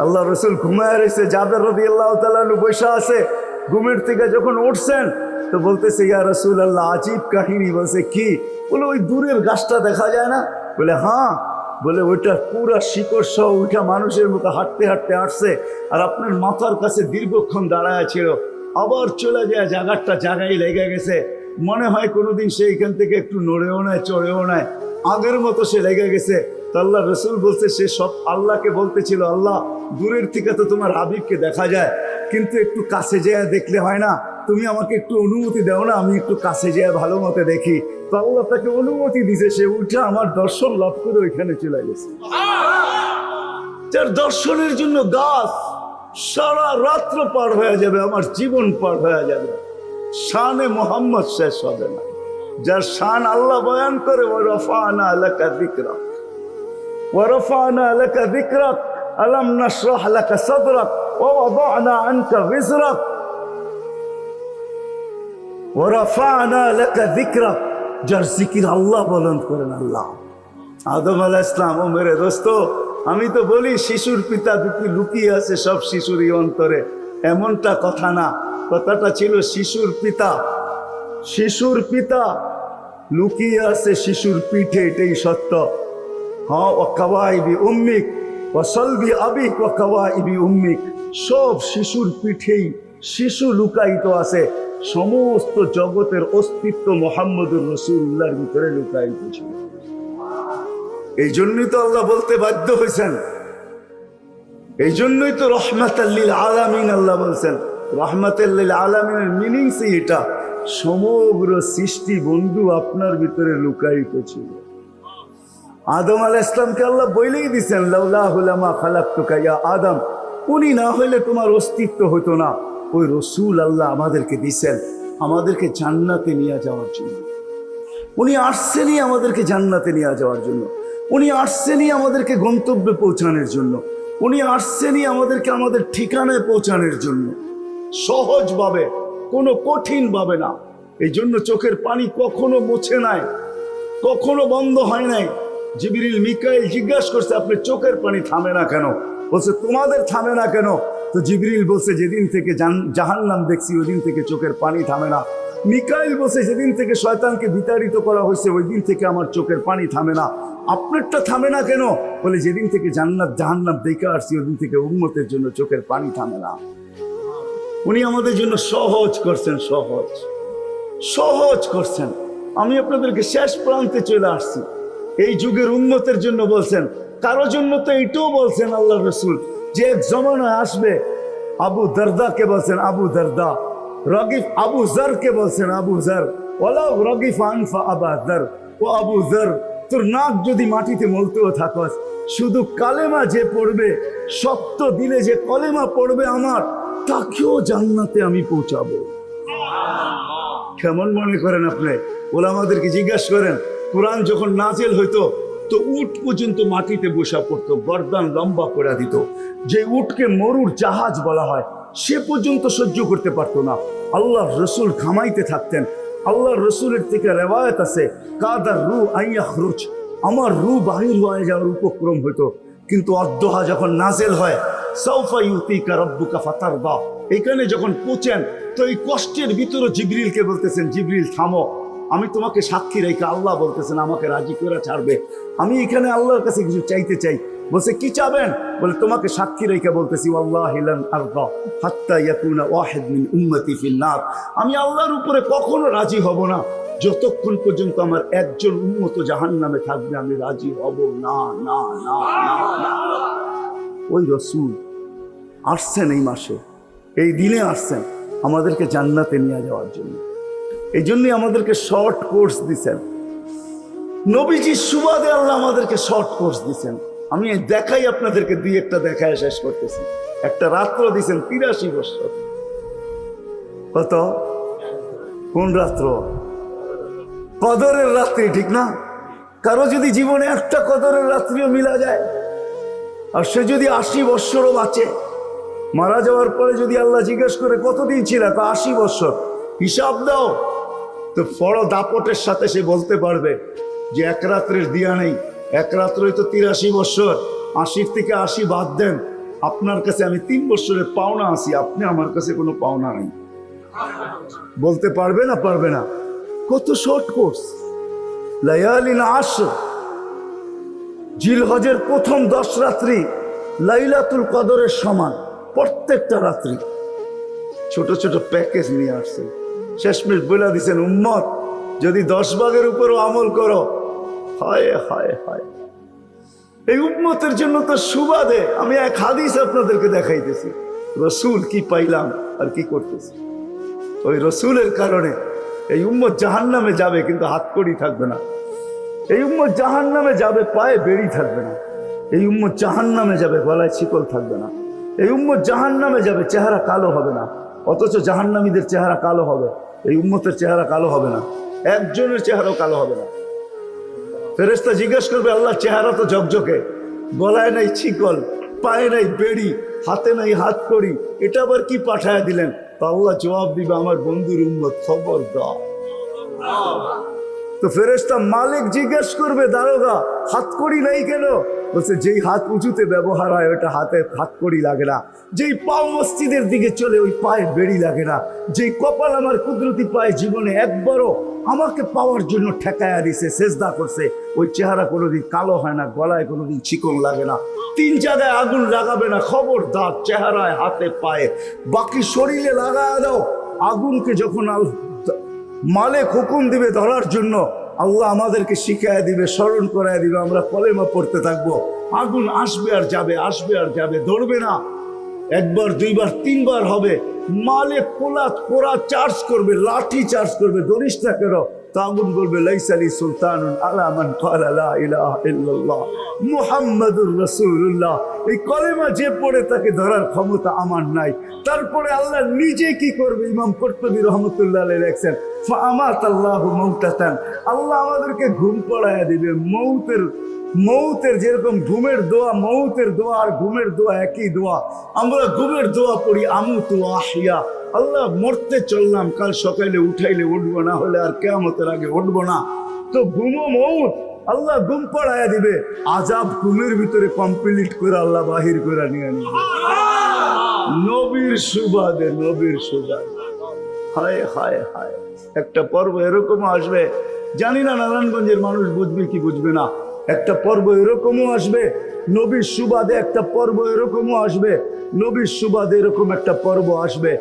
আল্লাহ রসুল ঘুমায় রয়েছে, জাবের রাদিয়াল্লাহু তাআলা আনহু বসে আছে। ঘুমের থেকে যখন উঠছেন তো বলতেছে, ইয়া রাসূলুল্লাহ, আজীব কাহিনী। বলছে কি? বলে ওই দূরের গাছটা দেখা যায় না? বলে হ্যাঁ। বলে ওইটা পুরা শিকড় সহ ওইটা মানুষের মতো হাঁটতে হাঁটতে আসছে, আর আপনার মাথার কাছে দীর্ঘক্ষণ দাঁড়ায় ছিল, আবার চলে যায় জায়গাটা জায়গায় লেগে গেছে। মনে হয় কোনোদিন সে এখান থেকে একটু নড়েও নেয়, চড়েও নেয়, আগের মতো সে লেগে গেছে। তো আল্লাহ রসুল বলছে, সে সব আল্লাহকে বলতেছিল, আল্লাহ দূরের থেকে তো তোমার হাবিবকে দেখা যায়, কিন্তু একটু কাছে যেয়ে দেখলে হয় না? তুমি আমাকে একটু অনুমতি দাও না, আমি একটু কাছে যেয়ে ভালো মতো দেখি। তো আল্লাহ তাকে অনুমতি দিছে, সে উঠে আমার দর্শন লাভ করে ওইখানে চলে গেছে। যার দর্শনের জন্য গাছ সারা রাত্র পার হয়ে যাবে, আমার জীবন পার হয়ে যাবে, শানে মোহাম্মদ শেষ হবে না। যার শান আল্লাহ বয়ান করে, ওয়ারাফানা লাকা যিকরাক, ওয়ারাফানা লাকা যিকরাক, আলাম নাশরাহ লাকা সাদরাক, ওয়া ওয়াদানা আনকা বিজরাক, ওয়ারাফানা লাকা যিকরাক। যার জিকির আল্লাহ বলন্দ করেন আল্লাহ। আদম আলাইহিস সালাম, ও মেরে দোস্ত, আমি তো বলি শিশুর পিতা লুকিয়ে আছে সব শিশুরই অন্তরে, এমনটা কথা না। কথাটা ছিল শিশুর পিতা, শিশুর পিতা লুকিয়ে আছে শিশুর পিঠে, এটাই সত্য। হ্যাঁ, ও কাওয়াইবি উম্মিক ও সলবি আবিক ও কাওয়াইবি উম্মিক, সব শিশুর পিঠেই শিশু লুকায়িত আছে। সমস্ত জগতের অস্তিত্ব মুহাম্মদুর রাসূলুল্লাহর ভিতরে লুকায়িত ছিল। এই জন্যই তো আল্লাহ বলতে বাধ্য হয়েছেন, এই জন্যই তো রহমাতাল লিল আলামিন আল্লাহ বলছেন। রহমাতাল লিল আলামিনের মিনিংস এটা, সমগ্র সৃষ্টি বন্ধু আপনার ভিতরে লুকায়িত ছিল। আদম আলাইহিস সালামকে আল্লাহ বলেই দিয়েছেন, লাউলাহু লামা খালাকতুকা ইয়া আদম, উনি না হইলে তোমার অস্তিত্ব হতো না। ওই রসূল আল্লাহ আমাদেরকে দিয়েছেন আমাদেরকে জান্নাতে নিয়ে যাওয়ার জন্য। উনি আসছেনই আমাদেরকে জান্নাতে নিয়ে যাওয়ার জন্য, উনি আসছেনই আমাদেরকে গন্তব্যে পৌঁছানোর জন্য, উনি আসছেনই আমাদেরকে আমাদের ঠিকানায় পৌঁছানোর জন্য, সহজভাবে, কোনো কঠিনভাবে না। এই জন্য চোখের পানি কখনো মুছে নাই, কখনো বন্ধ হয় নাই। জিবরিল মিকাইল জিজ্ঞাসা করছে, আপনি চোখের পানি থামে না কেন? বলছে, তোমাদের থামে না কেন? তো জিবরিল বলছে, যেদিন থেকে জাহান্নাম দেখছি ওই দিন থেকে চোখের পানি থামে না। মিকাইল বলছে, যেদিন থেকে শয়তানকে বিতাড়িত করা হয়েছে ওই দিন থেকে আমার চোখের পানি থামে না। আপনারটা থামে না কেন? বলে, যেদিন থেকে জান্নাত জাহান্নাম দেখে আসছি ওই দিন থেকে উম্মতের জন্য চোখের পানি থামে না। উনি আমাদের জন্য সহজ করছেন, সহজ সহজ করছেন। আমি আপনাদেরকে শেষ প্রান্তে চলে আসছি। এই যুগের উম্মতের জন্য বলছেন, কারো জন্য তো এইটাও বলছেন আল্লাহ রসুল, যে এক জমানা আসবে। আবু দারদাকে বলছেন আবু দারদা, রগিফ আবু জারকে বলছেন আবু জার, ওয়ালাউ রগিফ আনফা আবা জার, ও আবু জার, তোর নাক যদি মাটিতে মলতেও থাকস, শুধু কালেমা যে পড়বে, সত্য দিলে যে কলেমা পড়বে আমার, তাকেও জান্নাতে আমি পৌঁছাবো। কেমন মনে করেন আপনি? ওলামাদেরকে জিজ্ঞাসা করেন, কোরআন যখন নাজেল হইতো তো উট পর্যন্ত মাটিতে বসা পড়তো, গর্দান লম্বা করে দিত। যে উটকে মরুর জাহাজ বলা হয়, সে পর্যন্ত সহ্য করতে পারতো না। আল্লাহর রসুল ঘামাইতে থাকতেন। আল্লাহর রসুলের থেকে রেওয়ায়ত আছে, কাদার রু আইয়াখরুজ, আমার রু বাহির হয়ে যাওয়ার উপক্রম হইতো। কিন্তু অদ্দোহা যখন নাজেল হয়, সাউফা ইউতিকা রাব্বুকা ফাতারদা, এখানে যখন পৌঁছেন তো এই কষ্টের ভিতরে জিবরিলকে বলতেছেন, জিবরিল থামো, আমি তোমাকে সাক্ষী রেখে, আল্লাহ বলতেছেন আমাকে রাজি করে ছাড়বে। আমি এখানে আল্লাহর কাছে কিছু চাইতে চাই। বলছে, কি চাবেন? বলে, তোমাকে সাক্ষী রেখে বলতেছি, ওয়াল্লাহি লান আরদা হাত্তা ইয়াকুনা ওয়াহিদ মিন উম্মতি ফিন নার, আমি আল্লাহর উপরে কখনো রাজি হব না যতক্ষণ পর্যন্ত আমার একজন উম্মত জাহান্নামে থাকবে, আমি রাজি হব না, না, না, না। ওই রসূল আসছেন এই মাসে, এই দিনে আসছেন আমাদেরকে জান্নাতে নিয়ে যাওয়ার জন্য। এই জন্যই আমাদেরকে শর্ট কোর্স দিচ্ছেন। নবীজির সুবাদে আল্লাহ আমাদেরকে শর্ট কোর্স দিচ্ছেন। আমি দেখাই আপনাদেরকে দুই একটা দেখায় শেষ করতেছি। একটা রাত্র দিচ্ছেন 83 বছর। কত? কোন রাত্র? কদরের রাত্রি, ঠিক না? কারো যদি জীবনে একটা কদরের রাত্রিও মিলা যায়, আর সে যদি 80 বৎসরও বাঁচে, মারা যাওয়ার পরে যদি আল্লাহ জিজ্ঞেস করে কতদিন ছিল, 80 বৎসর, হিসাব দাও, তো বড় দাপটের সাথে সে বলতে পারবে যে এক রাত্রের দিয়া নেই, এক রাত্রই তো 83 বৎসর, 80 থেকে 80 বাদ দেন, আপনার কাছে আমি 3 বছরের পাওনা আছি, আপনি আমার কাছে কোনো পাওনা নাই। বলতে পারবে না? পারবে না। কত শর্ট কোর্স। লায়ালিন আশর, জিলহজের প্রথম 10 রাত্রি লাইলাতুল কদরের সমান, প্রত্যেকটা রাত্রি। ছোট ছোট প্যাকেজ নিয়ে আসছেন, শেষমেশ বলে দিচ্ছেন উম্মত যদি 10 ভাগের উপরও আমল করো, হায় হায় হায়। এই উম্মতের জন্য তো সুবাদে আমি এক হাদিস আপনাদেরকে দেখাইতেছি, রসুল কি পাইলাম আর কি করতেছি। ওই রসুলের কারণে এই উম্মত জাহান্নামে যাবে, কিন্তু হাতকড়ি থাকবে না। এই উম্মত জাহান্নামে যাবে, পায়ে বেড়ি থাকবে না। এই উম্মত জাহান্নামে যাবে, গলায় শিকল থাকবে না। এই উম্মত জাহান্নামে যাবে, চেহারা কালো হবে না। অথচ জাহান্নামীদের চেহারা কালো হবে, এই উম্মতের চেহারা কালো হবে না। একজনের চেহারাও কালো হবে না। ফেরেশতা জিজ্ঞেস করবে, আল্লাহ চেহারা তো ঝকঝকে, গলায় নাই শিকল, পায়ে নাই বেড়ি, হাতে নাই হাতকড়ি, এটা আবার কি পাঠায় দিলেন? তো আল্লাহ জবাব দিবে, আমার বন্ধুর উম্মত খবরদার। তো ফেরেশতা মালিক জিজ্ঞেস করবে, দারোগা হাতকড়ি নাই কেন? বলছে যেই হাত উঁচুতে ব্যবহার হয় ওটা হাতে হাতকড়ি লাগে না। যেই পাও মসজিদের দিকে চলে ওই পায়ে বেড়ি লাগে না। যেই কপাল আমার কুদরতি পায়ে জীবনে একবারও আমাকে পাওয়ার জন্য ঠেকায়া দিছে, সেজদা করছে, ওই চেহারা কোনোদিন কালো হয় না, গলায় কোনোদিন চিকন লাগে না। 3 জায়গায় আগুন লাগাবে না, খবরদার। চেহারায়, হাতে, পায়ে, বাকি শরীরে লাগায় দাও। আগুনকে যখন মালিক হুকুম দিবে ধরার জন্য, আল্লাহ আমাদেরকে শিখায় দিবে, স্মরণ করায় দিবে, আমরা কলেমা পড়তে থাকবো। আগুন আসবে আর যাবে, আসবে আর যাবে, ধরবে না। 1 বার 2 বার 3 বার হবে। মালিক কোরা চার্জ করবে, লাঠি চার্জ করবে, ধরিস না কেন? তা আগুন বলবে, লাইসালি সুলতানুন আলা মান ক্বালা লা ইলাহা ইল্লাল্লাহ মুহাম্মাদুর রাসূলুল্লাহ। এই কলেমা যে পড়ে তাকে ধরার ক্ষমতা আমার নাই। তারপরে আল্লাহ নিজে কি করবে? ইমাম কুরতুবী রাহমাতুল্লাহ আলাইহি লেখেন, ফাআমাতাল্লাহু মাউতাতান, আল্লাহ আমাদেরকে ঘুম পড়ায়া দিবে। মৌতের যেরকম ঘুমের দোয়া, মৌতের দোয়া আর ঘুমের দোয়া একই দোয়া। আমরা ঘুমের দোয়া পড়ি, আমুতু আহিয়া, আল্লাহ মরতে চললাম, কাল সকালে উঠাইলে উঠবো, না হলে আর কিয়ামতের আগে উঠবো না। তো ঘুমো মৌত, আল্লাহ ঘুম পড়ায়া দিবে। আজাব ঘুমের ভিতরে কমপ্লিট করে আল্লাহ বাহির করে নিয়ে নিবে। নবীর সুবাদে, নবীর সুবাদে। হায় হায় হায়। একটা পর্ব এরকমও আসবে, জানি না নারায়ণগঞ্জের মানুষ বুঝবে কি বুঝবে না। একটা পর্ব এরকমও আসবে নবীর সুবাদে, একটা পর্ব এরকমও আসবে নবীর সুবাদে, এরকম একটা পর্ব আসবে।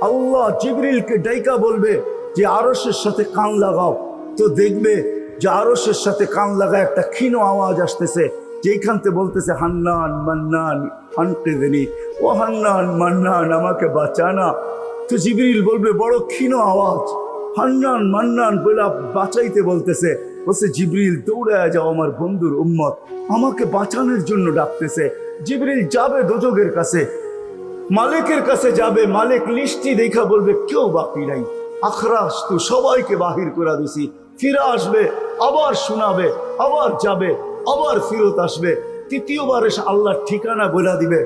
আল্লাহ জিবরিলকে ডাইকা বলবে যে আরশের সাথে কান লাগাও। তো দেখবে যে আরশের সাথে কান লাগায় একটা ক্ষীণ আওয়াজ আসতেছে, যেইখান থেকে বলতেছে, হান্নান মান্নান আনকিযনি, ও হান্নান মান্নান আমাকে বাঁচানা। তো জিবরিল বলবে, বড় ক্ষীণ আওয়াজ, হান্নান মান্নান বলে বাঁচাইতে বলতেছে। বলছে, জিবরিল দৌড়ায় যাও, আমার বন্ধুর উম্মত আমাকে বাঁচানোর জন্য ডাকতেছে। জিবরিল যাবে দোজখের কাছে, মালিকের কাছে যাবে। মালিক লিস্টি দেখা বলবে, কেউ বাকি নাই, আখরাস তো সবাইকে বাহির করে দিছি। ফিরে আসবে, আবার শোনাবে, আবার যাবে, আবার ফিরত আসবে। 3য়বার এসে আল্লাহর ঠিকানা বলে দিবে,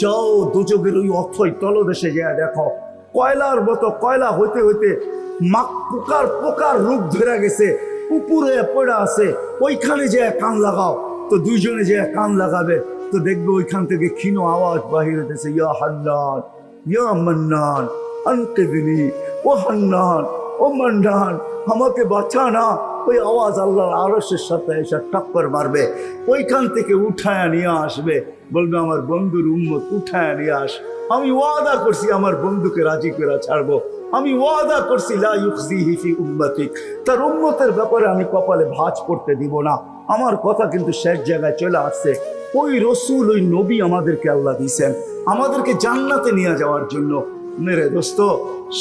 যাও দোজখের ওই অথই তলদেশে যা দেখো, কয়লার মতো কয়লা হইতে হইতে পোকার রূপ ধরে গেছে, উপরে পড়ে আছে, ওইখানে যে কান লাগাও। তো 2 জনে যে কান লাগাবে, তো দেখবে ওইখান থেকে ক্ষীণ আওয়াজ বাহির হইতেছে, ইয়া হান্নান ইয়া মান্নান আনকিযনি, ও হান্নান ও মান্নান আমাকে বাঁচানা। ওই আওয়াজ আল্লাহর আরশের সাথে এসে টক্কর মারবে, ওইখান থেকে উঠায় নিয়ে আসবে। বলবে, আমার বন্ধুর উম্মত উঠায় নিয়ে আস, আমি ওয়াদা করছি আমার বন্ধুকে রাজি করে ছাড়বো। আমি ওয়াদা করছি লা ইউখজিহি ফি উম্মতিক, তার উম্মতের ব্যাপারে আমি কপালে ভাঁজ করতে দিব না। আমার কথা কিন্তু শেষ জায়গায় চলে আসছে। ওই রসুল, ওই নবী আমাদেরকে আল্লাহ দিয়েছেন আমাদেরকে জান্নাতে নিয়ে যাওয়ার জন্য। মেরে দোস্ত,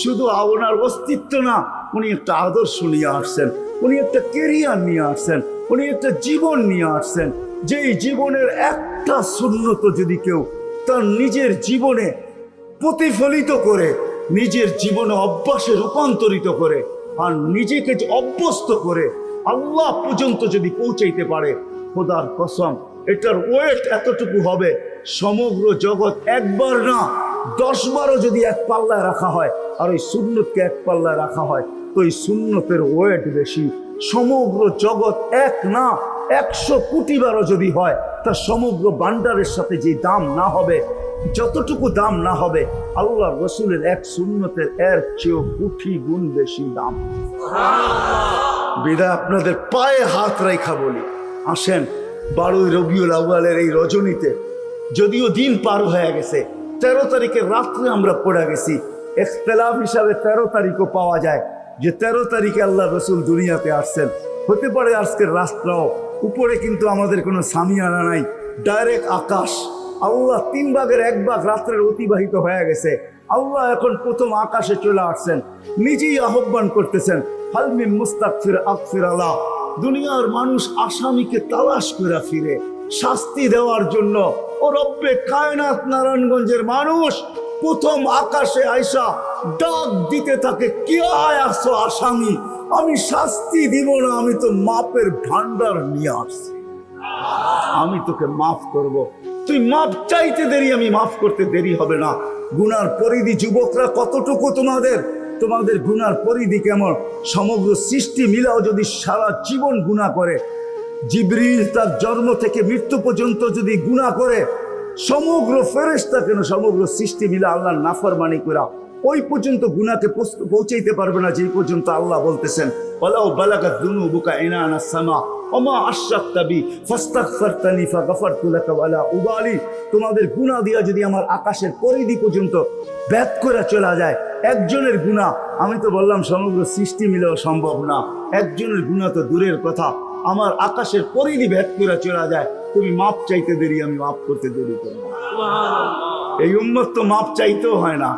শুধু ওনার অস্তিত্ব না, উনি একটা আদর্শ নিয়ে আসছেন, উনি একটা কেরিয়ার নিয়ে আসছেন, উনি একটা জীবন নিয়ে আসছেন। যেই জীবনের একটা সুন্নত যদি কেউ তার নিজের জীবনে প্রতিফলিত করে, নিজের জীবনে অভ্যাসে রূপান্তরিত করে, আর নিজেকে অভ্যস্ত করে আল্লাহ পর্যন্ত যদি পৌঁছাইতে পারে, খোদার কসম এটার ওয়েট এতটুকু হবে, সমগ্র জগৎ 1 বার না 10 বারও যদি এক পাল্লায় রাখা হয়, আর ওই সুন্নতকে এক পাল্লায় রাখা হয়, তো এই সুন্নতের ওয়েট বেশি। সমগ্র জগৎ 1 না 100 কোটি বারও যদি হয়, তা সমগ্র বান্ডারের সাথে যে দাম না হবে, যতটুকু দাম না হবে আল্লাহ রসুলের এক সুন্নতের এর চেয়েও কোটি গুণ বেশি দাম। বিদায় আপনাদের পায়ে হাত রেখা বলি, আসেন 12 রবিউল আউয়ালের এই রজনীতে, যদিও দিন পার হয়ে গেছে, 13 তারিখের রাত্রে আমরা পড়ে গেছি, ইখতিলাফ হিসাবে 13 তারিখও পাওয়া যায় যে 13 তারিখে আল্লাহ রসুল দুনিয়াতে আসছেন। হতে পারে আজকের রাস্তাও উপরে, কিন্তু আমাদের কোনো সামিয়ানা নাই, ডাইরেক্ট আকাশ। আল্লাহ 3 ভাগের 1 ভাগ রাত্রের অতিবাহিত হয়ে গেছে, আল্লাহ এখন প্রথম আকাশে চলে আসছেন, নিজেই আহ্বান করতেছেন, হাল মিন মুস্তাগফির আগফির আলাহ। দুনিয়ার মানুষ আসামিকে তালাশ করে ফিরে শাস্তি দেওয়ার জন্য, ও রব্বে কায়নাত নারায়ণগঞ্জের মানুষ প্রথম আকাশে আয়সা ডাক দিতে থাকে, কে আসো আসামি, আমি শাস্তি দিব না, আমি তো মাপের ভান্ডার নিয়ে আসছি, আমি তোকে মাফ করব। তুই মাপ চাইতে দেরি, আমি মাফ করতে দেরি হবে না। গুনার পরিধি যুবকরা কতটুকু তোমাদের গুনার পরিধি কেমন? সমগ্র সৃষ্টি মিলাও যদি সারা জীবন গুনাহ করে, জিবরিল তার জন্ম থেকে মৃত্যু পর্যন্ত যদি গুনাহ করে, সমগ্র ফেরেশতা কেন সমগ্র সৃষ্টি মিলা আল্লাহর নাফরমানি করা ওই পর্যন্ত গুনাহকে পৌঁছাইতে পারবে না, যেই পর্যন্ত আল্লাহ বলতেছেন ওয়ালাউ বালাগাত যুনুবুকা ইনানা সামা ওমা আশরাকতা বি ফাস্তাগফারতানি ফাগফারতু লাকা ওয়ালা উবালি। তোমাদের গুনাহ দিয়া যদি আমার আকাশের পরিধি পর্যন্ত ব্যাত করে চলা যায়, একজনের গুনাহ, আমি তো বললাম সমগ্র সৃষ্টি মিলেও সম্ভব না, একজনের গুনাহ তো দূরের কথা, আমার আকাশের পরিধি ভেদ করে চলা যায়, তুমি মাপ চাইতে দেরি, আমি মাপ করতে দেরি করব। এই উম্মত তো মাপ চাইতেও হয় না,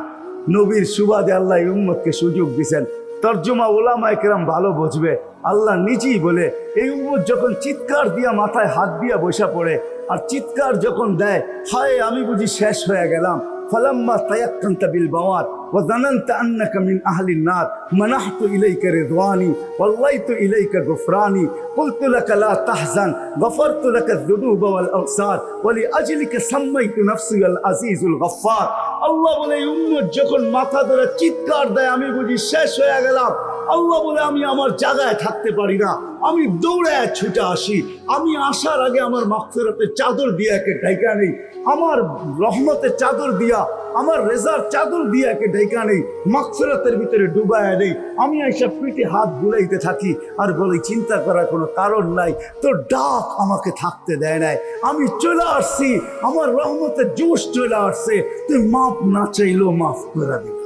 নবীর সুবাদে আল্লাহ এই উম্মতকে সুযোগ দিয়েছেন। তর্জমা ওলামায়ে কেরাম ভালো বুঝবে, আল্লাহ নিজেই বলে এই উম্মত যখন চিৎকার দিয়া মাথায় হাত দিয়া বসা পড়ে, আর চিৎকার যখন দেয়, হায় আমি বুঝি শেষ হয়ে গেলাম, ফালাম্মা তায়াক্কানতা বিল বাওয়াত ওয়া যানানতা আন্নাকা মিন আহলিন নার মানাহতু ইলাইকা রিদওয়ানি ওয়াল্লাইতু ইলাইকা গুফরানি কুলতু লাকা লা তাহজান গফারতু লাকা যুনুবা ওয়াল আওসার ওয়া লিআজলিকা সাম্মাইতু নাফসি আল আজিজুল গফফার। আল্লাহ বলে এই উম্মত যখন মাথা ধরে চিৎকার দেয়, আমি বুঝি শেষ হয়ে গেলাম, আল্লাহ বলে আমি আমার জায়গায় থাকতে পারি না, আমি দৌড়ে ছুটে আসি, আমি আসার আগে আমার মাগফিরাতের চাদর দিয়ে একে ঢাকা নেই, আমার রহমতের চাদর দিয়া, আমার রেজার চাদর দিয়ে একে ঢাকা নেই, মাগফিরাতের ভিতরে ডুবায়া নেই, আমি এসব পিঠে হাত বুলাইতে থাকি আর বলি চিন্তা করার কোনো কারণ নাই, তোর ডাক আমাকে থাকতে দেয় নাই, আমি চলে আসছি, আমার রহমতের জোশ চলে আসছে, তুই মাফ না চাইলেও মাফ করে দিবি।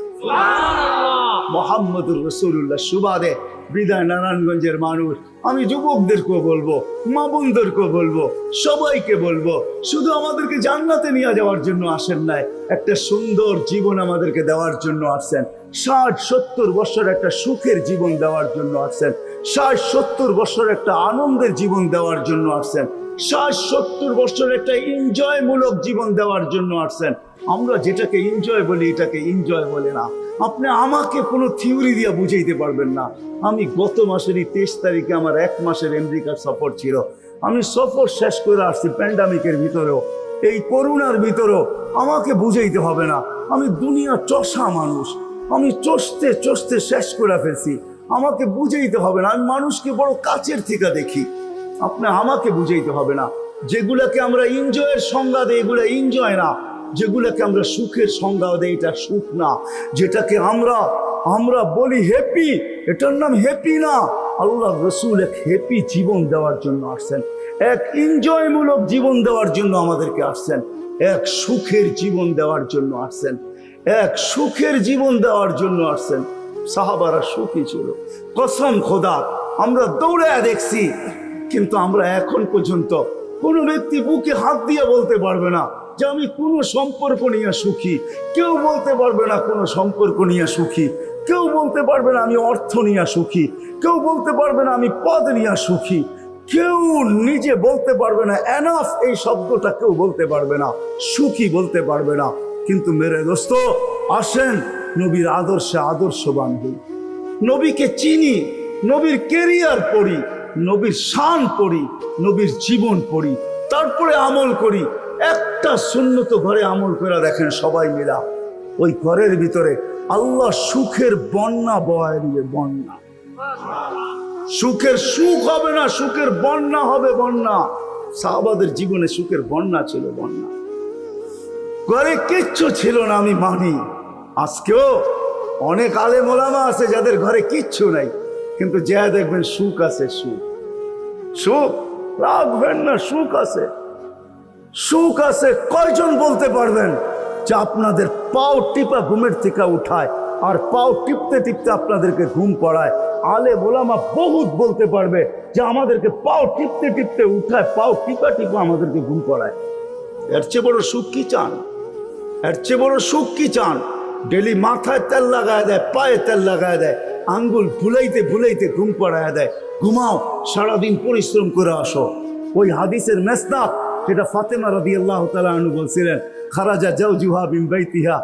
মুহাম্মদুর রাসূলুল্লাহ সুবাদে বিদায় নারায়ণগঞ্জের মানুষ, আমি যুবকদেরকেও বলবো, মা বোনদেরকেও বলবো, সবাইকে বলবো, শুধু আমাদেরকে জান্নাতে নিয়ে যাওয়ার জন্য আসেন নাই, একটা সুন্দর জীবন আমাদেরকে দেওয়ার জন্য আসছেন, 60-70 বছর একটা সুখের জীবন দেওয়ার জন্য আসছেন, 60-70 বছর একটা আনন্দের জীবন দেওয়ার জন্য আসছেন, 60-70 বছর একটা এনজয়মূলক জীবন দেওয়ার জন্য আসছেন। আমরা যেটাকে এনজয় বলি, এটাকে এনজয় বলে না। আপনি আমাকে কোনো থিওরি দিয়ে বুঝাইতে পারবেন না। আমি গত মাসেরই 23 তারিখে আমার 1 মাসের আমেরিকার সফর ছিল, আমি সফর শেষ করে আসছি প্যান্ডামিকের ভিতরেও, এই করোনার ভিতরেও, আমাকে বুঝাইতে হবে না, আমি দুনিয়া চষা মানুষ, আমি চষতে চষতে শেষ করে ফেলছি, আমাকে বুঝাইতে হবে না, আমি মানুষকে বড় কাছের থেকে দেখি, আপনি আমাকে বুঝাইতে হবে না। যেগুলাকে আমরা এনজয়ের সংজ্ঞা দিই, এগুলো এনজয় না, যেগুলোকে আমরা সুখের সংজ্ঞা দেই, এটা সুখ না, যেটাকে আমরা বলি হ্যাপি, এটার নাম হ্যাপি না। আল্লাহ রসুল এক হ্যাপি জীবন দেওয়ার জন্য আসছেন, এক এনজয়মূলক জীবন দেওয়ার জন্য আমাদেরকে আসছেন, এক সুখের জীবন দেওয়ার জন্য আসছেন, এক সুখের জীবন দেওয়ার জন্য আসছেন। সাহাবারা সুখী ছিল, কসম খোদা, আমরা দৌড়ে দেখছি, কিন্তু আমরা এখন পর্যন্ত কোনো ব্যক্তি বুকে হাত দিয়ে বলতে পারবে না যে আমি কোনো সম্পর্ক নিয়ে সুখী, কেউ বলতে পারবে না কোনো সম্পর্ক নিয়ে সুখী, কেউ বলতে পারবে না আমি অর্থ নিয়ে সুখী, কেউ বলতে পারবে না আমি পদ নিয়ে সুখী, কেউ নিজে বলতে পারবে না এনাফ এই শব্দটা কেউ বলতে পারবে না, সুখী বলতে পারবে না। কিন্তু মেরে দোস্ত, আসেন নবীর আদর্শে আদর্শবান হই, নবীকে চিনি, নবীর কেরিয়ার পড়ি, নবীর শান পড়ি, নবীর জীবন পড়ি, তারপরে আমল করি। একটা সুন্নত ঘরে আমল করে দেখেন সবাই মিলা, ওই ঘরের ভিতরে আল্লাহ সুখের বন্যা বয় দিবে, বন্যা, সুখের সুখ হবে না, সুখের বন্যা হবে, বন্যা। সাহাবাদের জীবনে সুখের বন্যা ছিল, বন্যা। ঘরে কিচ্ছু ছিল না, আমি মানি। আজকেও অনেক আলেম ওলামা আছে যাদের ঘরে কিচ্ছু নাই, কিন্তু যা দেখবেন সুখ আছে, সুখ। সুখ রাখবেন না, সুখ আছে, সুখ আছে। কয়জন বলতে পারবেন যে আপনাদের পাও টিপা ঘুমের থেকে উঠায় আর পাও টিপতে টিপতে আপনাদেরকে ঘুম পড়ায়? আলেম ওলামা বহুত বলতে পারবে যে আমাদেরকে পাও টিপতে টিপতে উঠায়, পাও টিপা টিপা আমাদেরকে ঘুম পড়ায়। এর চেয়ে বড় সুখ কি চান? এর চেয়ে বড় সুখ কি চান? ডেলি মাথায় তেল লাগায় দেয়, পায়ে তেল লাগায় দেয়, আঙ্গুল ভুলাইতে ভুলাইতে ঘুম পড়ায় দেয়। ঘুমাও, সারাদিন পরিশ্রম করে আসো। ওই হাদিসের মেসনাদ যেটা ফাতেমা রাদিয়াল্লাহু তাআলা আনহা বলছিলেন, খারাজা জাওজুহা মিন বাইতিহা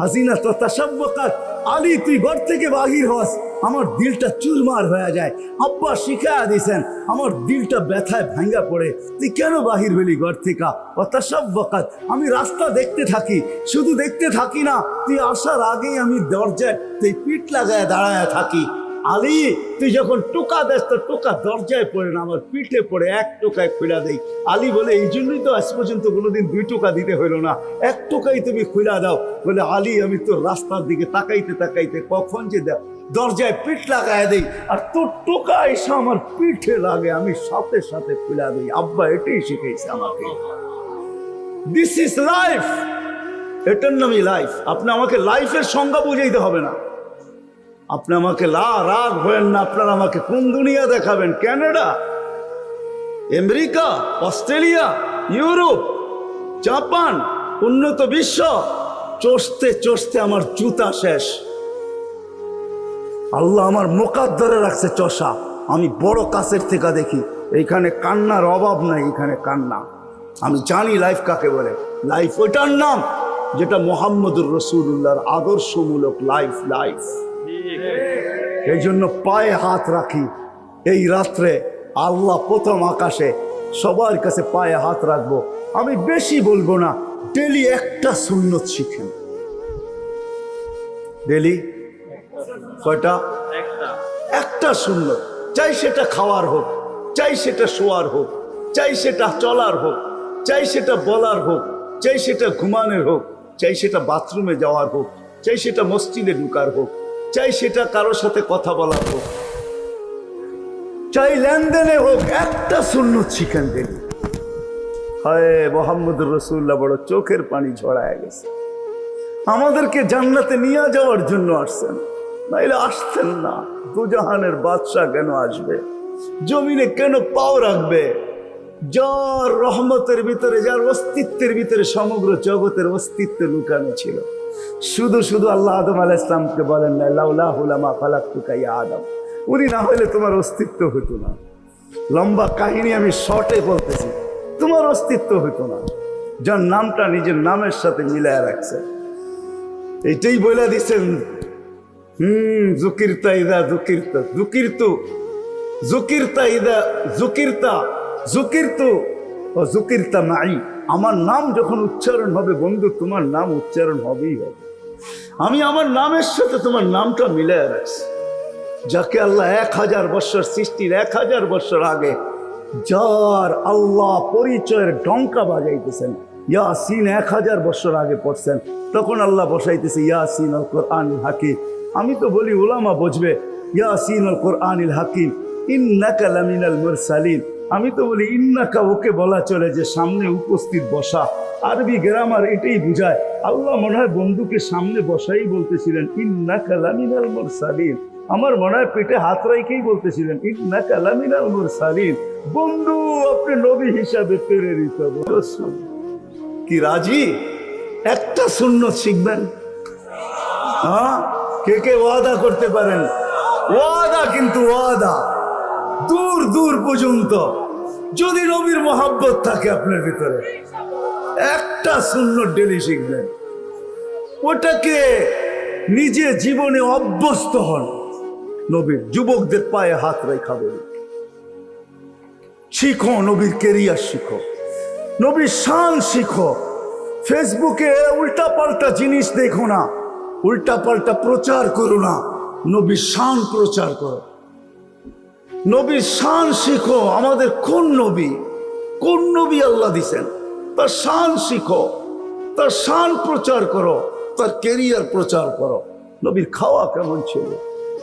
হাসিনা তো তাসাব্বাকাত। আলী, তুই ঘর থেকে বাহির হস, আমার দিলটা চুরমার হয়ে যায়। আব্বা শিখায়া দিয়েছেন, আমার দিলটা ব্যথায় ভাঙ্গা পড়ে। তুই কেন বাহির হলি ঘর থেকে? তাসাব্বাকাত, আমি রাস্তা দেখতে থাকি, শুধু দেখতে থাকি না, তুই আসার আগেই আমি দরজায় তুই পিঠ লাগায় দাঁড়ায় থাকি। আলী, তুই যখন টোকা দেস তো টোকা দরজায় পড়ে না, আমার পিঠে পড়ে, এক টোকায় খুলা দেই। আলী বলে, এই জন্যই তো আজ পর্যন্ত কোনোদিন 2 টোকা দিতে হইল না, 1 টোকাই তুমি খুলা দাও। বলে, আলী, আমি তোর রাস্তার দিকে তাকাইতে তাকাইতে কখন যে দরজায় পিঠ লাগায় দেই আর তোর টোকা এসে আমার পিঠে লাগে, আমি সাথে সাথে খুলা দিই। আব্বা এটাই শিখেছে আমাকে। দিস ইজ লাইফ, এটার নামই লাইফ। আপনি আমাকে লাইফের সংজ্ঞা বুঝাইতে হবে না। আপনি আমাকে রাগ হবেন না, আপনারা আমাকে কোন দুনিয়া দেখাবেন? Canada, America, Australia, Europe, Japan, উন্নত বিশ্ব, চষতে চষতে আমার জুতা শেষ। আল্লাহ আমার মোকাদ্দরে রাখছে চষা। আমি বড় কাছের থেকে দেখি, এইখানে কান্নার অভাব নাই, এখানে কান্না। আমি জানি লাইফ কাকে বলে। লাইফ ওইটার নাম যেটা মুহাম্মদুর রাসূলুল্লাহর আদর্শমূলক লাইফ। লাইফ এই জন্য পায়ে হাত রাখি। এই রাত্রে আল্লাহ প্রথম আকাশে সবার কাছে পায়ে হাত রাখবো। আমি বেশি বলবো না, ডেলি একটা সুন্নত শিখেন। ডেলি কয়টা? একটা সুন্নত। চাই সেটা খাওয়ার হোক, চাই সেটা শোয়ার হোক, চাই সেটা চলার হোক, চাই সেটা বলার হোক, চাই সেটা ঘুমানোর হোক, চাই সেটা বাথরুমে যাওয়ার হোক, চাই সেটা মসজিদে ঢুকার হোক, চাই সেটা কারোর সাথে কথা বলার হোক, চাই লেনদেনে হোক, একটা সুন্নত শিখেন ডেলি। হায় মুহাম্মদুর রাসূলুল্লাহ বড় চোখের পানি ঝরায় গেছে। আমাদেরকে জান্নাতে নিয়ে যাওয়ার জন্য আসছেন, নাইলে আসতেন না। দুজাহানের বাদশাহ কেন আসবে? জমিনে কেন পাও রাখবে? যার রহমতের ভিতরে, যার অস্তিত্বের ভিতরে সমগ্র জগতের অস্তিত্ব লুকানো ছিল। শুধু শুধু আল্লাহ আদম আলাইহিস সালামকে বলেন না, লাউলাহু লামা খালাকতুকা ইয়া আদম। উনি না হলে তোমার অস্তিত্ব হতো না। লম্বা কাহিনী আমি শর্টে বলতেছি, তোমার অস্তিত্ব হতো না। যার নামটা নিজের নামের সাথে মিলায় রাখছে, এইটাই বলে দিচ্ছেন। যুকিরতা ইদা যুকিরতা, যুকিরতু যুকিরতা ইদা যুকিরতা, যুকিরতু ও যুকিরতা মাই। আমার নাম যখন উচ্চারণ হবে বন্ধু, তোমার নাম উচ্চারণ হবেই হবে। আমি আমার নামের সাথে তোমার নামটা মিলায় রাখছি। যাকে আল্লাহ 1000 বছর সৃষ্টির 1000 বছর আগে যার আল্লাহ পরিচয়ের ডঙ্কা বাজাইতেছেন, ইয়াসিন 1000 বছর আগে পড়ছেন, তখন আল্লাহ বসাইতেছে ইয়াসিন আল কোরআনিল হাকিম। আমি তো বলি উলামা বুঝবে, ইয়াসিন আল কোরআনিল হাকিম ইন্নাকা লামিনাল মুরসালিন। আমি তো বলি ইন্নাকা ওকে বলা চলে যে সামনে উপস্থিত বসা। আরবি গ্রামার এটাই বুঝায়। আল্লাহ মনে হয় বন্ধুকে সামনে বসাই বলতেছিলেন ইন্নাকা লামিনাল মুরসালিন। আমার মনে হয় পেটে হাত রাইকেই বলতেছিলেন ইন্নাকা লামিনাল মুরসালিন। বন্ধু, আপনি নবী হিসাবে প্রেরিত। কি রাজি? একটা সুন্নত শিখবেন। হ্যাঁ, কে কে ওয়াদা করতে পারেন? ওয়াদা, কিন্তু ওয়াদা দূর দূর পর্যন্ত। যদি নবীর মহাব্বত থাকে আপনার ভিতরে, একটা সুন্নত ডেলি শিখবেন। ওটাকে নিজে জীবনে অভ্যস্ত হন। নবীর যুবকদের পায়ে হাত রেখা বলি, শিখো নবীর কেরিয়ার, শিখো নবীর শান শিখো। ফেসবুকে উল্টা পাল্টা জিনিস দেখো না, উল্টা পাল্টা প্রচার করো না, নবীর শান প্রচার করো। নবীর শান শিখো। আমাদের কোন নবী আল্লাহ দিছেন, তার শান শিখো, তার শান প্রচার করো, তার কেরিয়ার প্রচার করো। নবীর খাওয়া কেমন ছিল,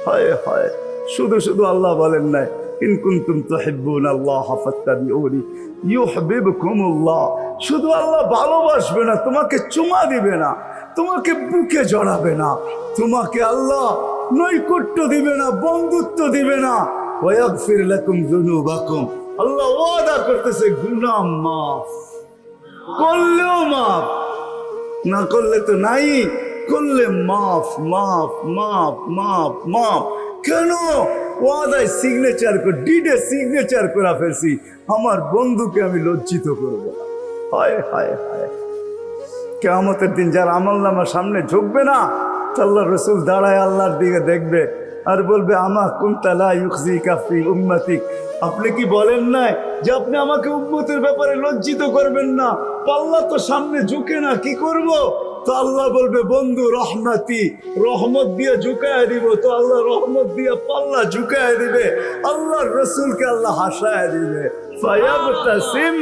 হায় হায়। শুধু শুধু আল্লাহ বলেন নাই ইন কুনতুম তুহিব্বুনাল্লাহ ফাত্তাবিউনি ইউহিব্বুকুমুল্লাহ। শুধু আল্লাহ ভালোবাসবে না, তোমাকে চুমা দিবে না, তোমাকে বুকে জড়াবে না, তোমাকে আল্লাহ নৈকট্য দিবে না, বন্ধুত্ব দিবে না। ওয়াগফির লাকুম যুনুবাকুম, আল্লাহ ওয়াদা করতেছে গুনাহ মাফ করলেও মাফ, না করলে তো নাই, করলে মাফ মাফ মাফ মাফ মাফ। কেন? ওয়াদায় সিগনেচার করে, ডিডে সিগনেচার করে ফেলছি, আমার বন্ধুকে আমি লজ্জিত করবো না। হায় হায় হায়। কিয়ামতের দিন যার আমলনামার সামনে ঝুঁকবে না, আল্লাহ রসুল দাঁড়ায় আল্লাহর দিকে দেখবে আর বলবে আমা কুনতা লা ইউখজিকা ফি উম্মতিক, আপনি কি বলেন নাই যে আপনি আমাকে উম্মতের ব্যাপারে লজ্জিত করবেন না? পাল্লা তো সামনে ঝুঁকে না, কি করব? তো আল্লাহ বলবে বন্ধু রহমতি, রহমত দিয়ে ঝুঁকায় দিব। তো আল্লাহ রহমত দিয়ে পাল্লা ঝুঁকায় দিবে, আল্লাহর রসুলকে আল্লাহ হাসায় দিবে। ফায়াবতাসিম,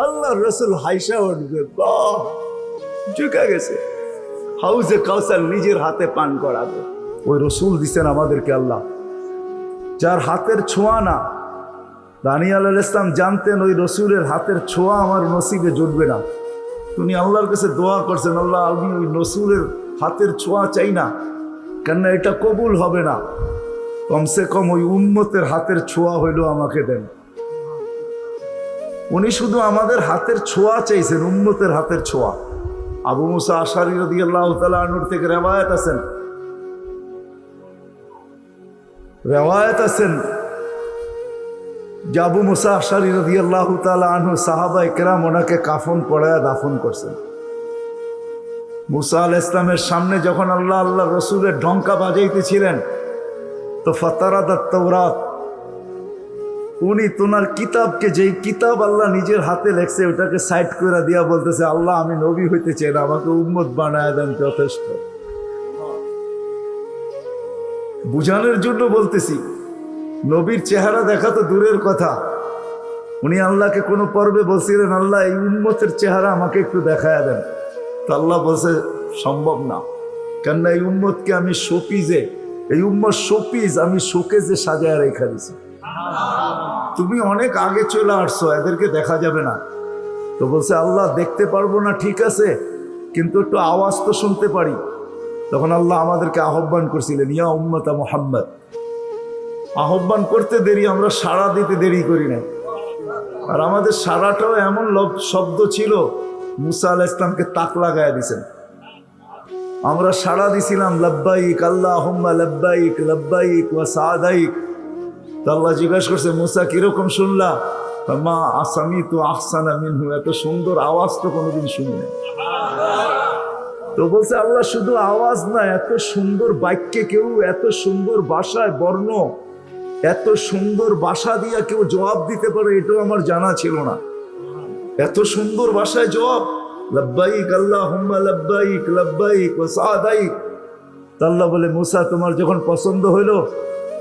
আল্লাহর রসুল হাইসা উঠবে, বাহ ঝুঁকা গেছে। হাউজে কাউসার নিজের হাতে পান করাবে। ওই রসুল দিচ্ছেন আমাদেরকে আল্লাহ, যার হাতের ছোঁয়া না। দানিয়াল আলাইহিস সালাম জানতেন ওই রসুলের হাতের ছোঁয়া আমার নসিবে জুটবে না। তিনি আল্লাহর কাছে দোয়া করছেন, আল্লাহ আমি ওই রসুলের হাতের ছোঁয়া চাই না, কেননা এটা কবুল হবে না, কমসে কম ওই উম্মতের হাতের ছোঁয়া হইলেও আমাকে দেন। উনি শুধু আমাদের হাতের ছোঁয়া চাইছেন, উম্মতের হাতের ছোঁয়া। আবু মুসা আশআরী রাদিয়াল্লাহু তাআলা আনহু থেকে রেওয়ায়াত আছেন যে আবু মুসা আশআরী রাদিয়াল্লাহু তাআলা আনহু সাহাবায়ে কেরাম ওনাকে কাফন পরায়া দাফন করছেন। মুসা আলাইহিস সালামের সামনে যখন আল্লাহ রসুলের ঢঙ্কা বাজাইতেছিলেন, তো ফাতারাদাত তাওরাত, উনি তোনার কিতাবকে, যেই কিতাব আল্লাহ নিজের হাতে লেখছে ওটাকে সাইড করে দিয়া বলতেছে, আল্লাহ আমি নবী হইতে চাই না, আমাকে উম্মত বানায় দেন, যথেষ্ট। বুঝানোর জন্য বলতেছি, নবীর চেহারা দেখা তো দূরের কথা, উনি আল্লাহকে কোনো পর্বে বলছিলেন, আল্লাহ এই উম্মতের চেহারা আমাকে একটু দেখায় দেন। তো আল্লাহ বলছে সম্ভব না, কেননা এই উম্মতকে আমি শোপিজে, এই উম্মত শোপিজ আমি শোকেজে সাজায় রেখা দিছি, তুমি অনেক আগে চলে আসছো, এদেরকে দেখা যাবে না। তো বলছে আল্লাহ দেখতে পারবো না, ঠিক আছে, কিন্তু একটু আওয়াজ তো শুনতে পারি। তখন আল্লাহ আমাদেরকে আহ্বান করছিলেন, ইয়া উম্মতা মুহাম্মদ। আহ্বান করতে দেরি, আমরা সাড়া দিতে দেরি করি না। আর আমাদের সাড়াটাও এমন শব্দ ছিল, মুসা আলাইহিস সালামকে তাক লাগায় দিছেন। আমরা সাড়া দিছিলাম লাব্বাইক আল্লাহুম্মা লাব্বাইক লাব্বাইক ওয়া সাদাইক। তো আল্লাহ জিজ্ঞাসা করছে, মুসা কিরকম শুনলা? মা আসামিতু আহসানা মিনহু, এত সুন্দর আওয়াজ তো কোনোদিন শুনি না। তো বলছে আল্লাহ শুধু আওয়াজ না, এত সুন্দর বাক্যে কেউ, এত সুন্দর ভাষায় বর্ণ, এত সুন্দর ভাষা দিয়া কেউ জবাব দিতে পারে, এটাও আমার জানা ছিল না। এত সুন্দর ভাষায় জবাব, লাব্বাইক আল্লাহুম্মা লাব্বাইক লাব্বাইক ওয়া সাদাইক। তো আল্লাহ বলে, মুসা তোমার যখন পছন্দ হইলো,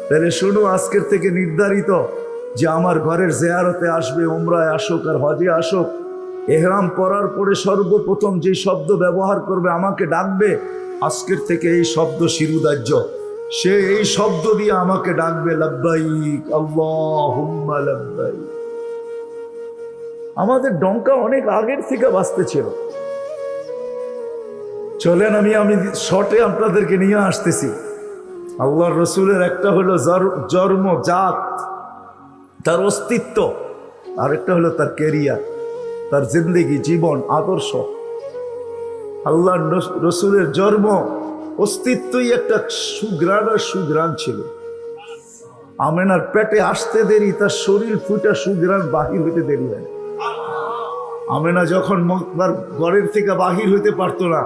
তাহলে শোনো, আজকের থেকে নির্ধারিত যে আমার ঘরের জিয়ারতে আসবে, উমরায় আসুক আর হজে আসুক, এহরাম পরার পরে সর্বপ্রথম যে শব্দ ব্যবহার করবে, আমাকে ডাকবে, আজকের থেকে এই শব্দ শিরুদার্য, সে এই শব্দ দিয়ে আমাকে ডাকবে, লাব্বাইক আল্লাহুম্মা লাব্বাইক। আমাদের ডঙ্কা অনেক আগের থেকে বাজতে ছিল। চলেন আমি শর্টে আপনাদেরকে নিয়ে আসতেছি। আল্লাহর রসুলের একটা হলো জন্ম জাত, তার অস্তিত্ব, আর একটা হলো তার কেরিয়ার, তার জিন্দেগি, জীবন, আদর্শ। আল্লাহর রসুলের জন্ম, অস্তিত্বই একটা সুঘ্রাণ আর সুঘ্রাণ ছিল। আমেনার পেটে আসতে দেরি, তার শরীর ফুটা সুঘ্রাণ বাহির হইতে দেরি হয়। আমেনা যখন তার ঘরের থেকে বাহির হইতে পারতো না,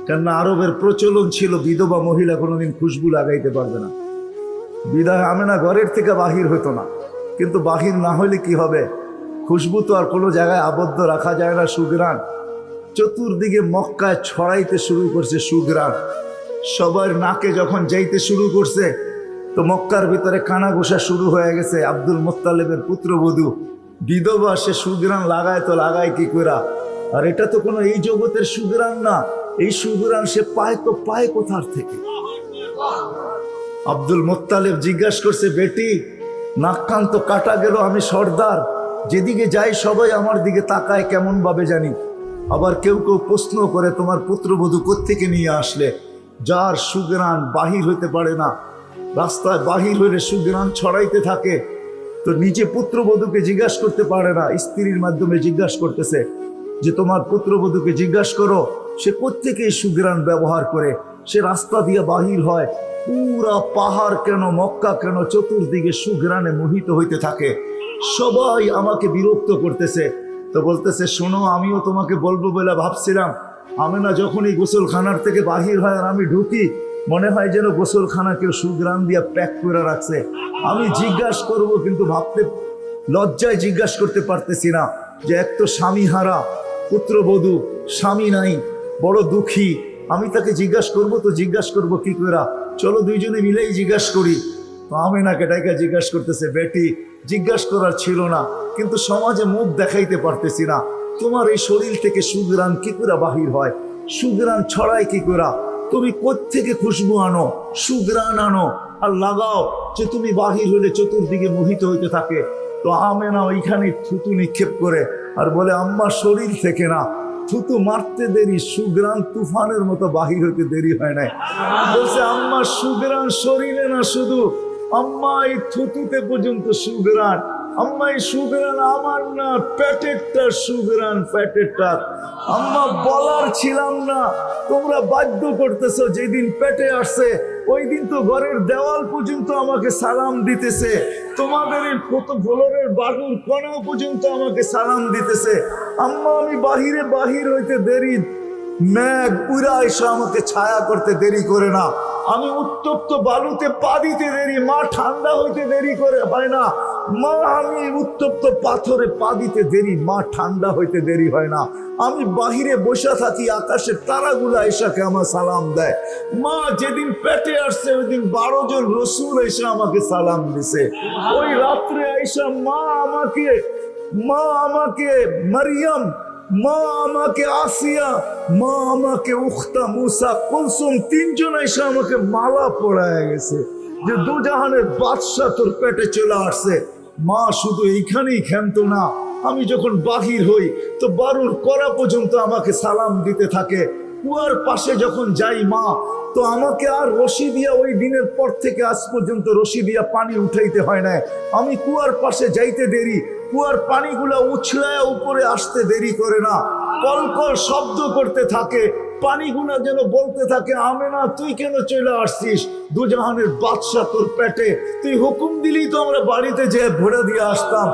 কেননা আরবের প্রচলন ছিল বিধবা মহিলা কোনোদিন খুশবু লাগাইতে পারবে না, বিদায় আমেনা ঘরের থেকে বাহির হইতো না। কিন্তু বাহির না হইলে কি হবে, খুশবু তো আর কোনো জায়গায় আবদ্ধ রাখা যায় না, সুঘ্রাণ চতুর্দিকে মক্কায় ছড়াইতে শুরু করছে সুঘ্রাণ। সবার নাকে যখন যাইতে শুরু করছে, তো মক্কার ভিতরে কানা ঘোষা শুরু হয়ে গেছে। আব্দুল মুত্তালিবের পুত্রবধূ বিধবা, সে সুঘ্রাণ লাগায় তো লাগায় কি করা, আর এটা তো কোনো এই জগতের সুগ্রাণ না, এই সুগ্রাণ সে পায় তো পায় কোথার থেকে? আব্দুল মোত্তালেব জিজ্ঞাসা করছে, বেটি নাক কান তো কাটা গেল, আমি সর্দার, যেদিকে যাই সবাই আমার দিকে তাকায় কেমন ভাবে জানি। আবার কেউ কেউ প্রশ্ন করে, তোমার পুত্রবধূ কোত্থেকে নিয়ে আসলে? যার সুগ্রাণ বাহির হইতে পারে না, রাস্তায় বাহির হইলে সুগ্রাণ ছড়াইতে থাকে, তো নিজে পুত্রবধূকে জিজ্ঞাসা করতে পারে না, স্ত্রীর মাধ্যমে জিজ্ঞাসা করতেছে যে তোমার পুত্রবধূকে জিজ্ঞাসা করো সে কোত্থেকে এই সুগ্রাণ ব্যবহার করে, সে রাস্তা দিয়ে বাহির হয়, পুরা পাহাড় কেন, মক্কা কেন, চতুর্দিকে সুগ্রাণে মোহিত হইতে থাকে। সবাই আমাকে বিরক্ত করতেছে। তো বলতেছে, শোনো, আমিও তোমাকে বলবো বলে ভাবছিলাম। আমি না যখনই গোসলখানার থেকে বাহির হয় আর আমি ঢুকি, মনে হয় যেন গোসলখানা কেউ সুগ্রাণ দিয়া প্যাক করে রাখছে। আমি জিজ্ঞাসা করব, কিন্তু ভাবতে লজ্জায় জিজ্ঞাসা করতে পারতেছি না, যে এক তো স্বামী হারা পুত্রবধূ, স্বামী নাই, বড় দুঃখী, আমি তাকে জিজ্ঞাসা করব, তো জিজ্ঞাসা করব কি করে? চলো দুইজনে মিলেই জিজ্ঞাসা করি। তো আমি না কেটাইকা জিজ্ঞাসা করতেছে, বেটি জিজ্ঞাসা করার ছিল না, কিন্তু সমাজে মুখ দেখাইতে পারতেছি না, তোমার এই শরীর থেকে সুগ্রাণ কি করে বাহির হয়, সুগ্রাণ ছড়ায় কি করে? তুমি কোত্থেকে খুশবু আনো, সুগ্রাণ আনো আর লাগাও, যে তুমি বাহির হলে চতুর্দিকে মোহিত হইতে থাকে। তো আমেনা ওইখানে থুতু নিক্ষেপ করে আর বলে, আম্মা শরীর থেকে না, থুতু মারতে দেরি, সুগ্রাণ তুফানের মতো বাহির হইতে দেরি হয় নাই। বলছে, আম্মা সুগ্রাণ শরীরে না শুধু, আম্মা এই থুতুতে পর্যন্ত সুগ্রাণ। আম্মা এই সুগ্রাণ আমার না, পেটেরটা সুগ্রাণ, পেটেরটা। আম্মা বলার ছিলাম না, তোমরা বাধ্য করতেছো। যেদিন পেটে আসছে ওই দিন তো ঘরের দেওয়াল পর্যন্ত আমাকে সালাম দিতেছে, তোমাদের এই ফ্লোরের বাড়ুর কোণা পর্যন্ত আমাকে সালাম দিতেছে। আম্মা আমি বাহিরে বাহির হইতে দেরি, মেঘ উড়া এসে আমাকে ছায়া করতে দেরি করে না। আমি উত্তপ্ত বালুতে পা দিতে দেরি, মা ঠান্ডা হইতে দেরি করে হয় না। মা আমি উত্তপ্ত পাথরে পা দিতে দেরি, মা ঠান্ডা হইতে দেরি হয় না। আমি বাহিরে বসে থাকি, আকাশের তারাগুলা এসাকে আমার সালাম দেয়। মা যেদিন পেটে আসছে ওই দিন 12 জন রসুল এসে আমাকে সালাম দিছে। ওই রাত্রে আইসা মা আমাকে মারিয়াম, মা আমাকে আসিয়া, মা আমাকে উখতা মুসা কুলসুম, 3 জন এসে আমাকে মালা পরায় গেছে যে দুজাহানের বাদশা তোর পেটে চলে আসছে। মা শুধু এইখানেই ক্ষান্ত না, আমি যখন বাহির হই তো বারুর করা পর্যন্ত আমাকে সালাম দিতে থাকে। কুয়ার পাশে যখন যাই মা, তো আমাকে আর রশি দিয়া, ওই দিনের পর থেকে আজ পর্যন্ত রশি দিয়া পানি উঠাইতে হয় না। আমি কুয়ার পাশে যাইতে দেরি, কুয়ার পানিগুলা উছলায় উপরে আসতে দেরি করে না, কলকল শব্দ করতে থাকে, পানিগুলা যেন বলতে থাকে, আমেনা তুই কেন চলে আসছিস, দুজাহানের বাদশা তোর পেটে, তুই হুকুম দিলি তো আমরা বাড়িতে যেয়ে ভরে দিয়ে আসতাম।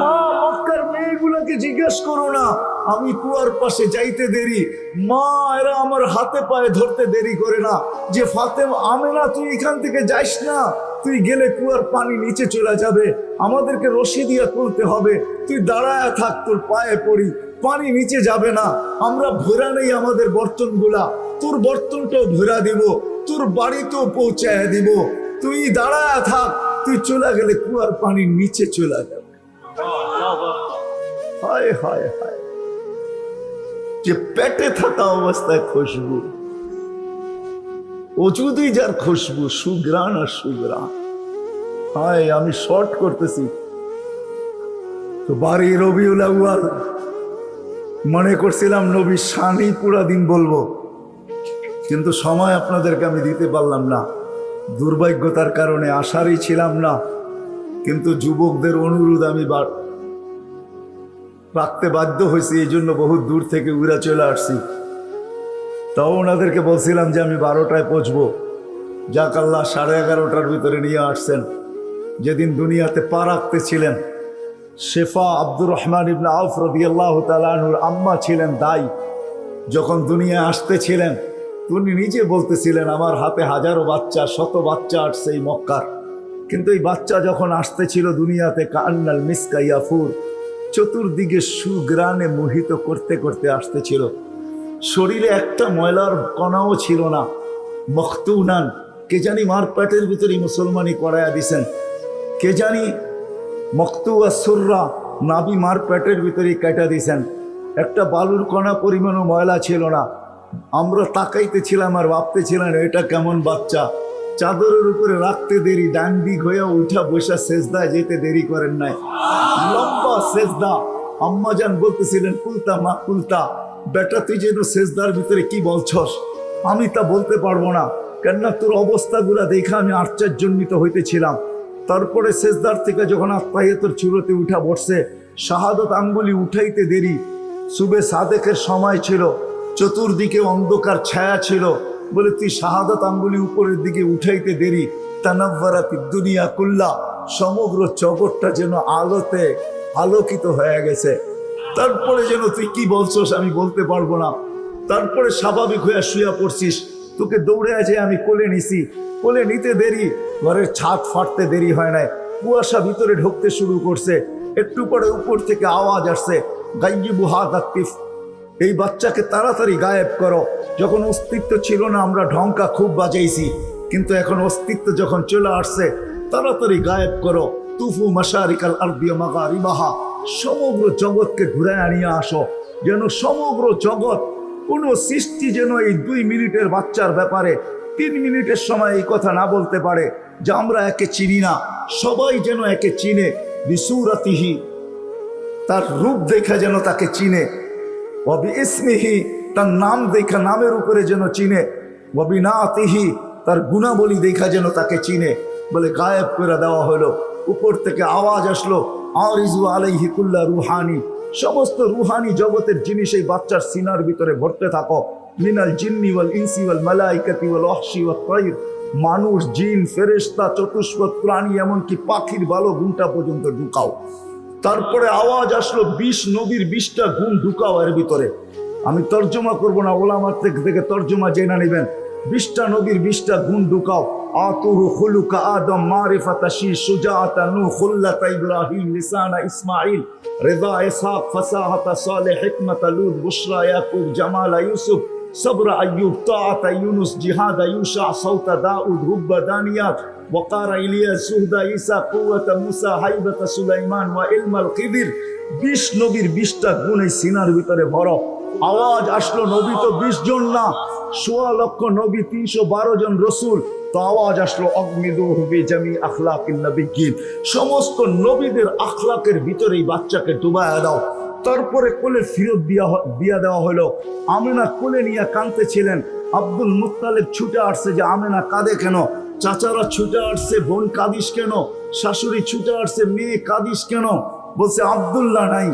মা মক্কার মেয়েগুলাকে জিজ্ঞেস করো না, আমি কুয়ার পাশে যাইতে দেরি, মা এরা আমার হাতে পায়ে ধরতে দেরি করে না, যে ফাতেমা, আমেনা তুই এখান থেকে যাইস না, তুই গেলে কুয়ার পানি নিচে চলে যাবে, আমাদেরকে রশি দিয়ে তুলতে হবে, তুই দাঁড়ায় থাক, তোর পায়ে পড়ি, পানি নিচে যাবে না, আমরা ভরা নেই আমাদের বর্তনগুলা, তোর বর্তনটাও ভরা দিব, তোর বাড়িতেও পৌঁছায় দিব, তুই দাঁড়ায় থাক, তুই চলে গেলে কুয়ার পানি নিচে চলে যাবে। হায় হায় হায়, যে পেটে থাকা অবস্থায় খুশবু, ওজুদি যার খুশবু, সুগ্রাণ আর সুগ্রাণ। হায়, আমি শর্ট করতেছি তো, বাড়ি রবিউল আউয়াল, মনে করছিলাম নবী শানই পুরা দিন বলবো, কিন্তু সময় আপনাদেরকে আমি দিতে পারলাম না, দুর্ভাগ্যতার কারণে আসারই ছিলাম না। কিন্তু যুবকদের অনুরোধ আমি রাখতে বাধ্য হয়েছি, এই জন্য বহু দূর থেকে উড়া চলে আসছি। তাও ওনাদেরকে বলছিলাম যে আমি 12টায় পৌঁছবো, যাক আল্লাহ 11:30টার ভিতরে নিয়ে আসছেন। যেদিন দুনিয়াতে পা রাখতেছিলেন, শেফা আব্দুর রহমান ইবনে আউফ রাদিয়াল্লাহু তাআলা আনহুর আম্মা ছিলেন দায়ী। যখন দুনিয়ায় আসতেছিলেন তিনি নিজে বলতেছিলেন, আমার হাতে হাজারো বাচ্চা, শত বাচ্চা আসছে এই মক্কার, কিন্তু এই বাচ্চা যখন আসতেছিল দুনিয়াতে, কান্নাল মিসকা ইয়াফুর, চতুর্দিকে সুগ্রাণে মোহিত করতে করতে আসতেছিল, শরীরে একটা ময়লার কণাও ছিল না। মখতুনান, কে জানি মার পেটের ভিতরে মুসলমানি করাইয়া দিছেন, কে জানি মখতুয়া সুররা, নাবি মার পেটের ভিতরে কাটা দিছেন। একটা বালুর কণা পরিমাণও ময়লা ছিল না। আমরা তাকাইতেছিলাম আর ভাবতেছিলাম এটা কেমন বাচ্চা, চাদরের উপরে রাখতে দেরি, ডান দিক হয়ে উঠা বসা সেজদায় যেতে দেরি করেন নাই, লম্বা সেজদা। আম্মাজান বলতেছিলেন কুলতা মা কুলতা, বেটা তুই যেন সেজদার ভিতরে কি বলছস, আমি তা বলতে পারবো না, কেননা তোর অবস্থাগুলা দেখে আমি আশ্চর্যান্বিত হইতেছিলাম। তারপরে সেজদার থেকে যখন আত্মাহিয়াতের চূড়াতে উঠা বসছে, শাহাদত আঙ্গুলি উঠাইতে দেরি, সুবে সাদেকের সময় ছিল, চতুর্দিকে অন্ধকার ছায়া ছিল, বলে তুই শাহাদত আঙ্গুলি উপরের দিকে উঠাইতে দেরি, তানাব্বারাতি দুনিয়া কুল্লা, সমগ্র জগৎটা যেন আলোতে আলোকিত হয়ে গেছে। তারপরে যেন তুই কি বলছস আমি বলতে পারবো না। তারপরে স্বাভাবিক হয়ে শুয়ে পড়ছিস, তোকে দৌড়ে আছে আমি কোলে নিছি, কোলে নিতে দেরি, ঘরের ছাদ ফাটতে দেরি হয় নাই, কুয়াশা ভিতরে ঢুকতে শুরু করছে, একটু পরে উপর থেকে আওয়াজ আসছে, গাইয়িবু হাযা তিফ, এই বাচ্চাকে তাড়াতাড়ি গায়েব করো। যখন অস্তিত্ব ছিল না আমরা ঢঙ্কা খুব বাজাইছি, কিন্তু এখন অস্তিত্ব যখন চলে আসছে, তাড়াতাড়ি গায়েব করো। তুফু মাশারিকাল আরদি ওয়া মাগারিবাহা, সমগ্র জগৎকে ঘুরে আনিয়ে আসো, যেন সমগ্র জগৎ, কোনো সৃষ্টি যেন এই 2 মিনিটের বাচ্চার ব্যাপারে 3 মিনিটের সময় এই কথা না বলতে পারে যে আমরা একে চিনি না। সবাই যেন একে চিনে, বিসুরাতিহি, তার রূপ দেখা যেন তাকে চিনে, ওয়াবি ইসমিহি, তার নাম দেখা নামের উপরে যেন চিনে, ওয়াবি নাতিহি, তার গুণাবলী দেখা যেন তাকে চিনে। বলে গায়েব করে দেওয়া হলো। উপর থেকে আওয়াজ আসলো, আরিজু আলাইহি কুল্লা রুহানি, সমস্ত রুহানি জগতের জিনিস এই বাচ্চার সিনার ভিতরে ভরতে থাকো। মিনাল জিন্নি ওয়াল ইনসি ওয়াল মালাইকাতি ওয়াল ওয়াহশি ওয়াত তাইর, মানুষ, জিন, ফেরেশতা, চতুষ্পদ প্রাণী, এমনকি পাখির ভালো গুণটা পর্যন্ত ঢুকাও। তারপরে আওয়াজ আসলো 20 নবীর 20টা গুণ ঢুকাও এর ভিতরে। আমি তর্জমা করব না, ওলামার থেকে তর্জমা জেনে নেবেন। 20টা নবীর 20টা গুণ ঢুকাও। আতুহু খুলুকা আদম, মারিফাতা শীস, সুজাআতা নূহ, খুল্লাতা ইব্রাহিম, লিসানা ইসমাঈল, রিদা ইসহাক, ফাসাহাতা সালেহ, হিকমাতা লূত, বুশরা ইয়াকুব, জামালা ইউসুফ, সবরা আইয়ুব, তাআতা ইউনুস, জিহাদা ইউশা, সাউতা দাউদ, হুব্বা দানিয়াত, ওয়াকারা ইলিয়াস, সুহদা ঈসা, কুওয়াতা মুসা, হাইবাতা সুলাইমান, ওয়া ইলমাল খিদির। 20 নবীর 20টা গুণ এই সিনার ভিতরে ভরো। আওয়াজ আসলো, নবী তো 20 জন না, 1.25 লক্ষ নবী, 312 জন রসুল। তো আওয়াজ আসলো, অগমিদুহু বিজামি আখলাকিন নবিয়্যিন, সমস্ত নবীদের আখলাকের ভিতরেই বাচ্চাকে ডুবায়া দাও। তারপরে কোলে ফিরত দিয়া দেওয়া হলো। আমেনা কোলে নিয়ে কাঁদতেছিলেন। আব্দুল মুত্তালিব ছুটে আসছে যে আমেনা কাঁদে কেন, চাচারা ছুটে আসছে, বোন কাঁদিস কেন, শাশুড়ি ছুটে আসছে, মেয়ে কাঁদিস কেন। বলছে আব্দুল্লাহ নাই।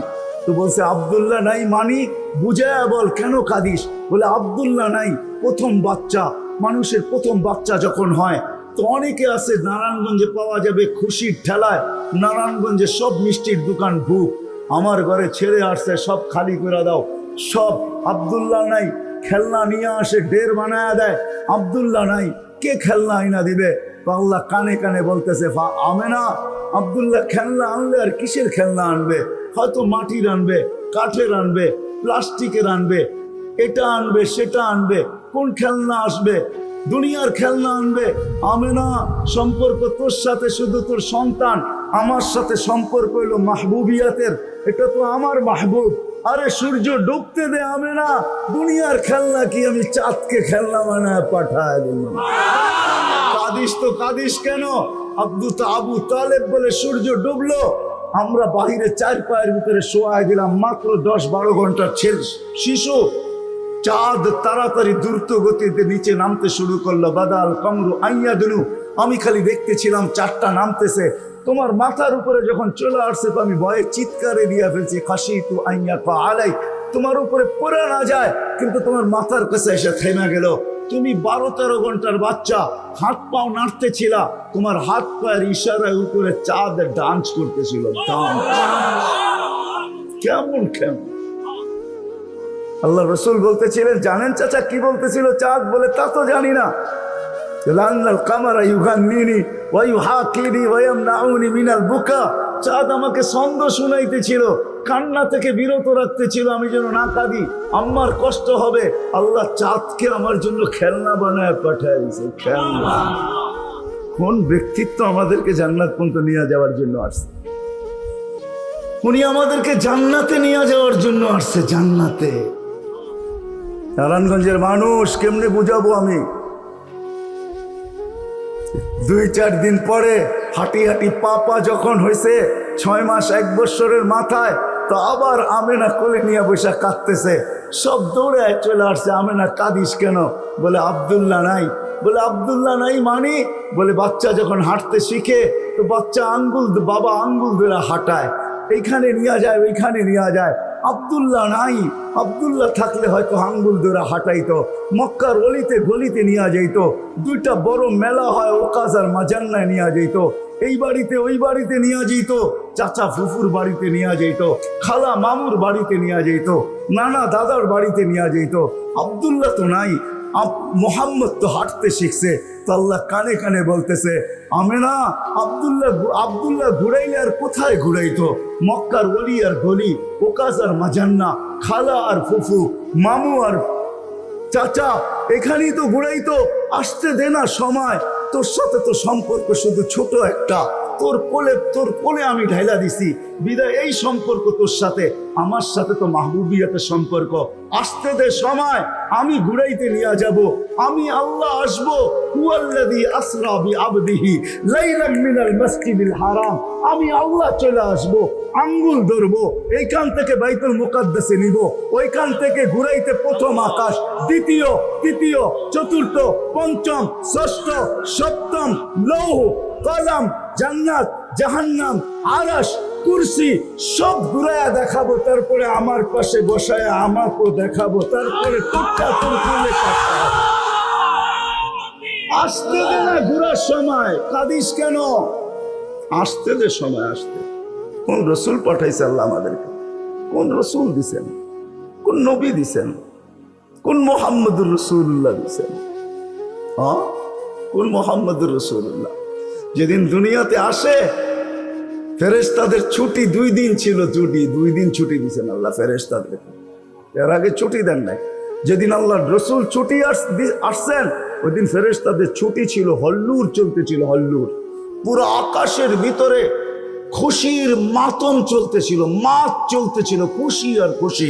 তো বলছে আব্দুল্লাহ নাই মানি বুঝায়া বল, কেন কাঁদিস? বলে আব্দুল্লাহ নাই, প্রথম বাচ্চা, মানুষের প্রথম বাচ্চা যখন হয়, তো অনেকে আছে নারায়ণগঞ্জে পাওয়া যাবে খুশির ঠেলায়, নারায়ণগঞ্জে সব মিষ্টির দোকান বুক, আমার ঘরে ছেড়ে আসছে, সব খালি করে দাও, সব। আব্দুল্লাহ নাই, খেলনা নিয়ে আসে, ঢের বানায় দেয়, আব্দুল্লাহ নাই, কে খেলনা আইনা দিবে? আল্লাহ কানে কানে বলতেছে, আমেনা, আব্দুল্লাহ খেলনা আনলে আর কিসের খেলনা আনবে? হয়তো মাটির আনবে, কাঠের আনবে, প্লাস্টিকের আনবে, এটা আনবে, সেটা আনবে, কোন খেলনা আসবে? দুনিয়ার খেলনা আনবে। আমেনা, সম্পর্ক তোর সাথে শুধু তোর সন্তান, আমার সাথে সম্পর্ক হইল মাহবুবিয়াতের, এটা তো আমার মাহবুব। আরে সূর্য ডুবতে দে আমেনা, দুনিয়ার খেলনা কি আমি চাঁদকে খেলনা বানায় পাঠায় দিলাম? কাঁদিস তো কাঁদিস কেন? আবু তালেব বলে সূর্য ডুবলো, আমরা বাহিরে 4 পায়ের ভিতরে শোয়াই দিলাম, মাত্র 10-12 ঘন্টার শিশু। চাঁদ তাড়াতাড়ি দ্রুত গতিতে নিচে নামতে শুরু করলো। বাদাল কমরু আইয়াদুনু, আমি খালি দেখতেছিলাম 4টা নামতেছে। তোমার মাথার উপরে যখন চলে আসছে তো আমি ভয়ে চিৎকারে দিয়া ফেলছি, খাশিতু আইয়াকা আলাই, তোমার উপরে পড়ে না যায়, কিন্তু তোমার মাথার কাছে এসে থেমে গেল। তুমি 12-13 ঘন্টার বাচ্চা, হাত পাও নাড়তেছিল, তোমার হাত পায়ের ইশারায় উপরে চাঁদ ডান্স করতেছিল। কেমন কেমন আল্লাহ রসুল বলতেছিলেন, জানেন চাচা কি বলতেছিল চাঁদ? বলে তা তো জানি না। চাঁদ আমাকে ছন্দ শুনাইতেছিল, কান্না থেকে বিরত রাখতেছিল, আমি যেন না কাঁদি, আমার কষ্ট হবে। আল্লাহ চাঁদকে আমার জন্য খেলনা বানায় পাঠায় দিয়েছে। খেলনা! কোন ব্যক্তিত্ব আমাদেরকে জান্নাত পর্যন্ত নিয়ে যাওয়ার জন্য আসছে? উনি আমাদেরকে জান্নাতে নিয়ে যাওয়ার জন্য আসছে, জান্নাতে। নারায়ণগঞ্জের মানুষ কেমনে বুঝাবো আমি? 2-4 দিন পরে হাঁটি হাঁটি পা যখন হয়েছে 6 মাস 1 বছরের মাথায়, তো আবার আমেনা কোলে নিয়ে বসে কাঁদতেছে। সব দৌড়ে চলে আসছে, আমেনা কাঁদিস কেন? বলে আব্দুল্লাহ নাই। বলে আব্দুল্লাহ নাই মানে? বলে বাচ্চা যখন হাঁটতে শিখে তো বাচ্চা বাবা আঙ্গুল ধরে হাঁটায়, এইখানে নিয়ে যায় ওইখানে নিয়ে যায়। আব্দুল্লাহ নাই, আব্দুল্লাহ থাকলে হয়তো আঙ্গুল ধরে হাঁটাইতো, মক্কার অলিতে গলিতে নিয়ে যাইত, 2টা বড় মেলা হয় ওকাজ আর মাজান্নায় নিয়ে যাইত, এই বাড়িতে ওই বাড়িতে নিয়ে যেত, চাচা ফুফুর বাড়িতে নিয়ে যেত, খালা মামুর বাড়িতে নিয়ে যেত, নানা দাদার বাড়িতে নিয়ে যেত। আব্দুল্লাহ তো নাই, মোহাম্মদ তো হাঁটতে শিখছে। তো আল্লাহ কানে কানে বলতেছে, আমেনা আব্দুল্লাহ ঘুরাইলে আর কোথায় ঘুরাইতো? মক্কার অলি আর গলি, ওকাজ আর মাজান্না, খালা আর ফুফু, মামু আর চাচা, এখানেই তো ঘুরাইতো। আসতে দে না সময়, তোর সাথে তো সম্পর্ক শুধু ছোট একটা, তোর কোলে আমি ঢাইলা দিছি বিদায়। এই সম্পর্ক তোর সাথে, আমার সাথে তো মাহবুবিয়াতের সম্পর্ক। আসতে দে সময়, আমি ঘুরাইতে নিয়ে যাব, আমি আল্লাহ আসবো। হুয়াল্লাযী আসরা বিআবদিহি লাইলাম মিনাল মাসজিদিল হারাম, আমি আল্লাহ চলে আসবো, আঙ্গুল ধরবো, এইখান থেকে বাইতুল মুকাদ্দাসে নিব, ওইখান থেকে ঘুরাইতে প্রথম আকাশ, দ্বিতীয়, তৃতীয়, চতুর্থ, পঞ্চম, ষষ্ঠ, সপ্তম, লৌহ, কলম, জান্নাত, জাহান্নাম, আরশ, কুরসি সব ঘুরাইয়া দেখাবো। তারপরে আমার পাশে বসায় আমাকেও দেখাবো। তারপরে আসতে দে না ঘুরার সময়, কাঁদিস কেন? আসতে দে সময়, আসতে। কোন রসুল পাঠাইছে আল্লাহ আমাদেরকে? কোন রসুল দিছেন? কোন নবী দিছেন? কোন মুহাম্মদুর রাসূলুল্লাহ দিছেন? কোন মুহাম্মদুর রাসূলুল্লাহ? যেদিন দুনিয়াতে আসে ফেরেশতাদের ছুটি 2 দিন ছিল, 2 দিন ছুটি দিছেন আল্লাহ ফেরেশতাদের। এর আগে ছুটি দেন নাই। যেদিন আল্লাহর রসুল ছুটি আসছেন ওই দিন ফেরেশতাদের ছুটি ছিল, হল্লুর চলতেছিল, হল্লুর। পুরো আকাশের ভিতরে খুশির মাতম চলতেছিল, মাত চলতেছিল, খুশি আর খুশি।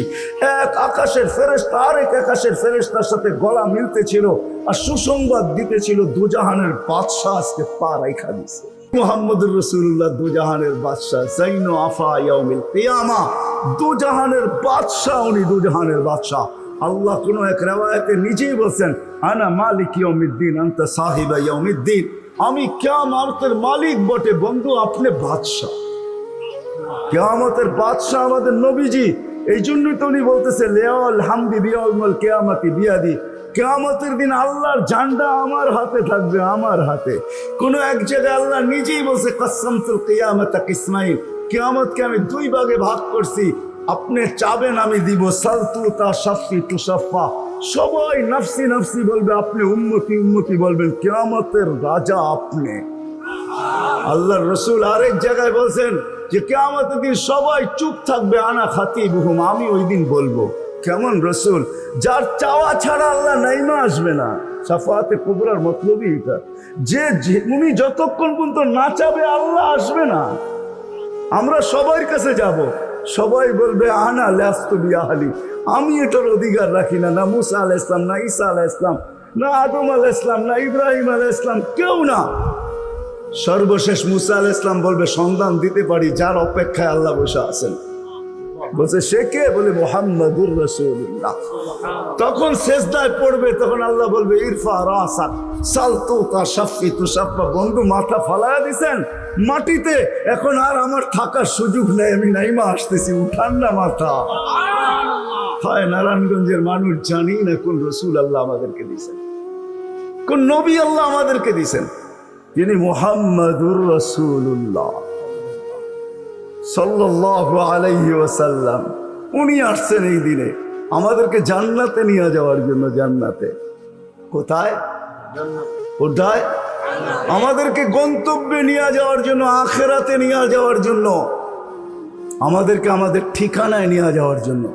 এক আকাশের ফেরেশতা আরেক আকাশের ফেরেশতার সাথে গলা মিলতেছিল আর সুসংবাদ দিতেছিল, দুজাহানের বাদশাহ আজকে পা রাইখা দিছে। মুহাম্মদুর রাসূলুল্লাহ দুজাহানের বাদশাহ, জাইনু আফা ইয়াউমিল কিয়ামা, দুজাহানের বাদশাহ উনি, দুজাহানের বাদশাহ। আল্লাহ কোন এক রিওয়ায়াতে নিজেই বলছেন, আনা মালিক ইয়াউমিদ্দিন আনতা সাহিবা ইয়াউমিদ্দিন, আমি কিয়ামতের মালিক বটে বন্ধু, আপনি বাদশাহ। কিয়ামতের বাদশাহ আমাদের নবীজি। এই জন্যই তো উনি বলতেছে, লিয়াল হামদি বিয়াউমুল কিয়ামতি বিয়াদি, কিয়ামতের দিন আল্লাহর ঝান্ডা আমার হাতে থাকবে, আমার হাতে। কোন এক জায়গায় আল্লাহ নিজেই বলছে, কাসসামতুল কিয়ামাতা কিসমাইন, কিয়ামতকে আমি 2 ভাগে ভাগ করছি, আপনি চাবেন আমি দিব, সালতু তা শাফি তুসাফা, সবাই নফসি নফসি বলবে, আপনি উম্মতি উম্মতি বলবেন, কিয়ামতের রাজা আপনি। আল্লাহর রাসূল আরেক জায়গায় বলছেন যে কিয়ামতের দিন সবাই চুপ থাকবে, আনা খাতিবুহুম, আমি ওই দিন বলবো। কেমন রাসূল? যার চাওয়া ছাড়া আল্লাহ নাইমা আসবে না। শাফাআতে কুবরার মতলবই এটা, যে উনি যতক্ষণ পর্যন্ত না চাবে আল্লাহ আসবে না। আমরা সবার কাছে যাব, সবাই বলবে আনা লাস্তু বিআহলি, আমি এটার অধিকার রাখি না। না মুসা আলাইহিস সালাম, না ঈসা আলাইহিস সালাম, না আদম আলাইহিস সালাম, না ইব্রাহিম আলাইহিস সালাম, কেউ না। সর্বশেষ মুসা আলাইহিস সালাম বলবে, সন্ধান দিতে পারি যার অপেক্ষায় আল্লাহ বসে আছেন। বলছে সে কে? বলে মুহাম্মাদুর রাসূলুল্লাহ। তখন সেজদায় পড়বে, তখন আল্লাহ বলবে, ইরফা রাসাক সালতু তা শাফি তুসাফা, বন্ধু মাথা ফালায়া দিছেন মাটিতে, এখন আর আমার থাকার সুযোগ নেই, আমি নাইমা আসতেছি, উঠান না মাথা। হায় নারায়ণগঞ্জের মানুষ, জানি না কোন রসুল আল্লাহ আমাদেরকে দিয়েছেন, কোন নবী আল্লাহ আমাদেরকে দিয়েছেন, যিনি মুহাম্মাদুর রাসূলুল্লাহ সাল্লাল্লাহু আলাইহি ওয়াসাল্লাম। উনি আসছেন এই দিনে আমাদেরকে জান্নাতে নিয়ে যাওয়ার জন্য। জান্নাতে কোথায়? কোথায়? আমাদেরকে গন্তব্যে নিয়ে যাওয়ার জন্য, আখিরাতে নিয়ে যাওয়ার জন্য, আমাদেরকে আমাদের ঠিকানায় নিয়ে যাওয়ার জন্য,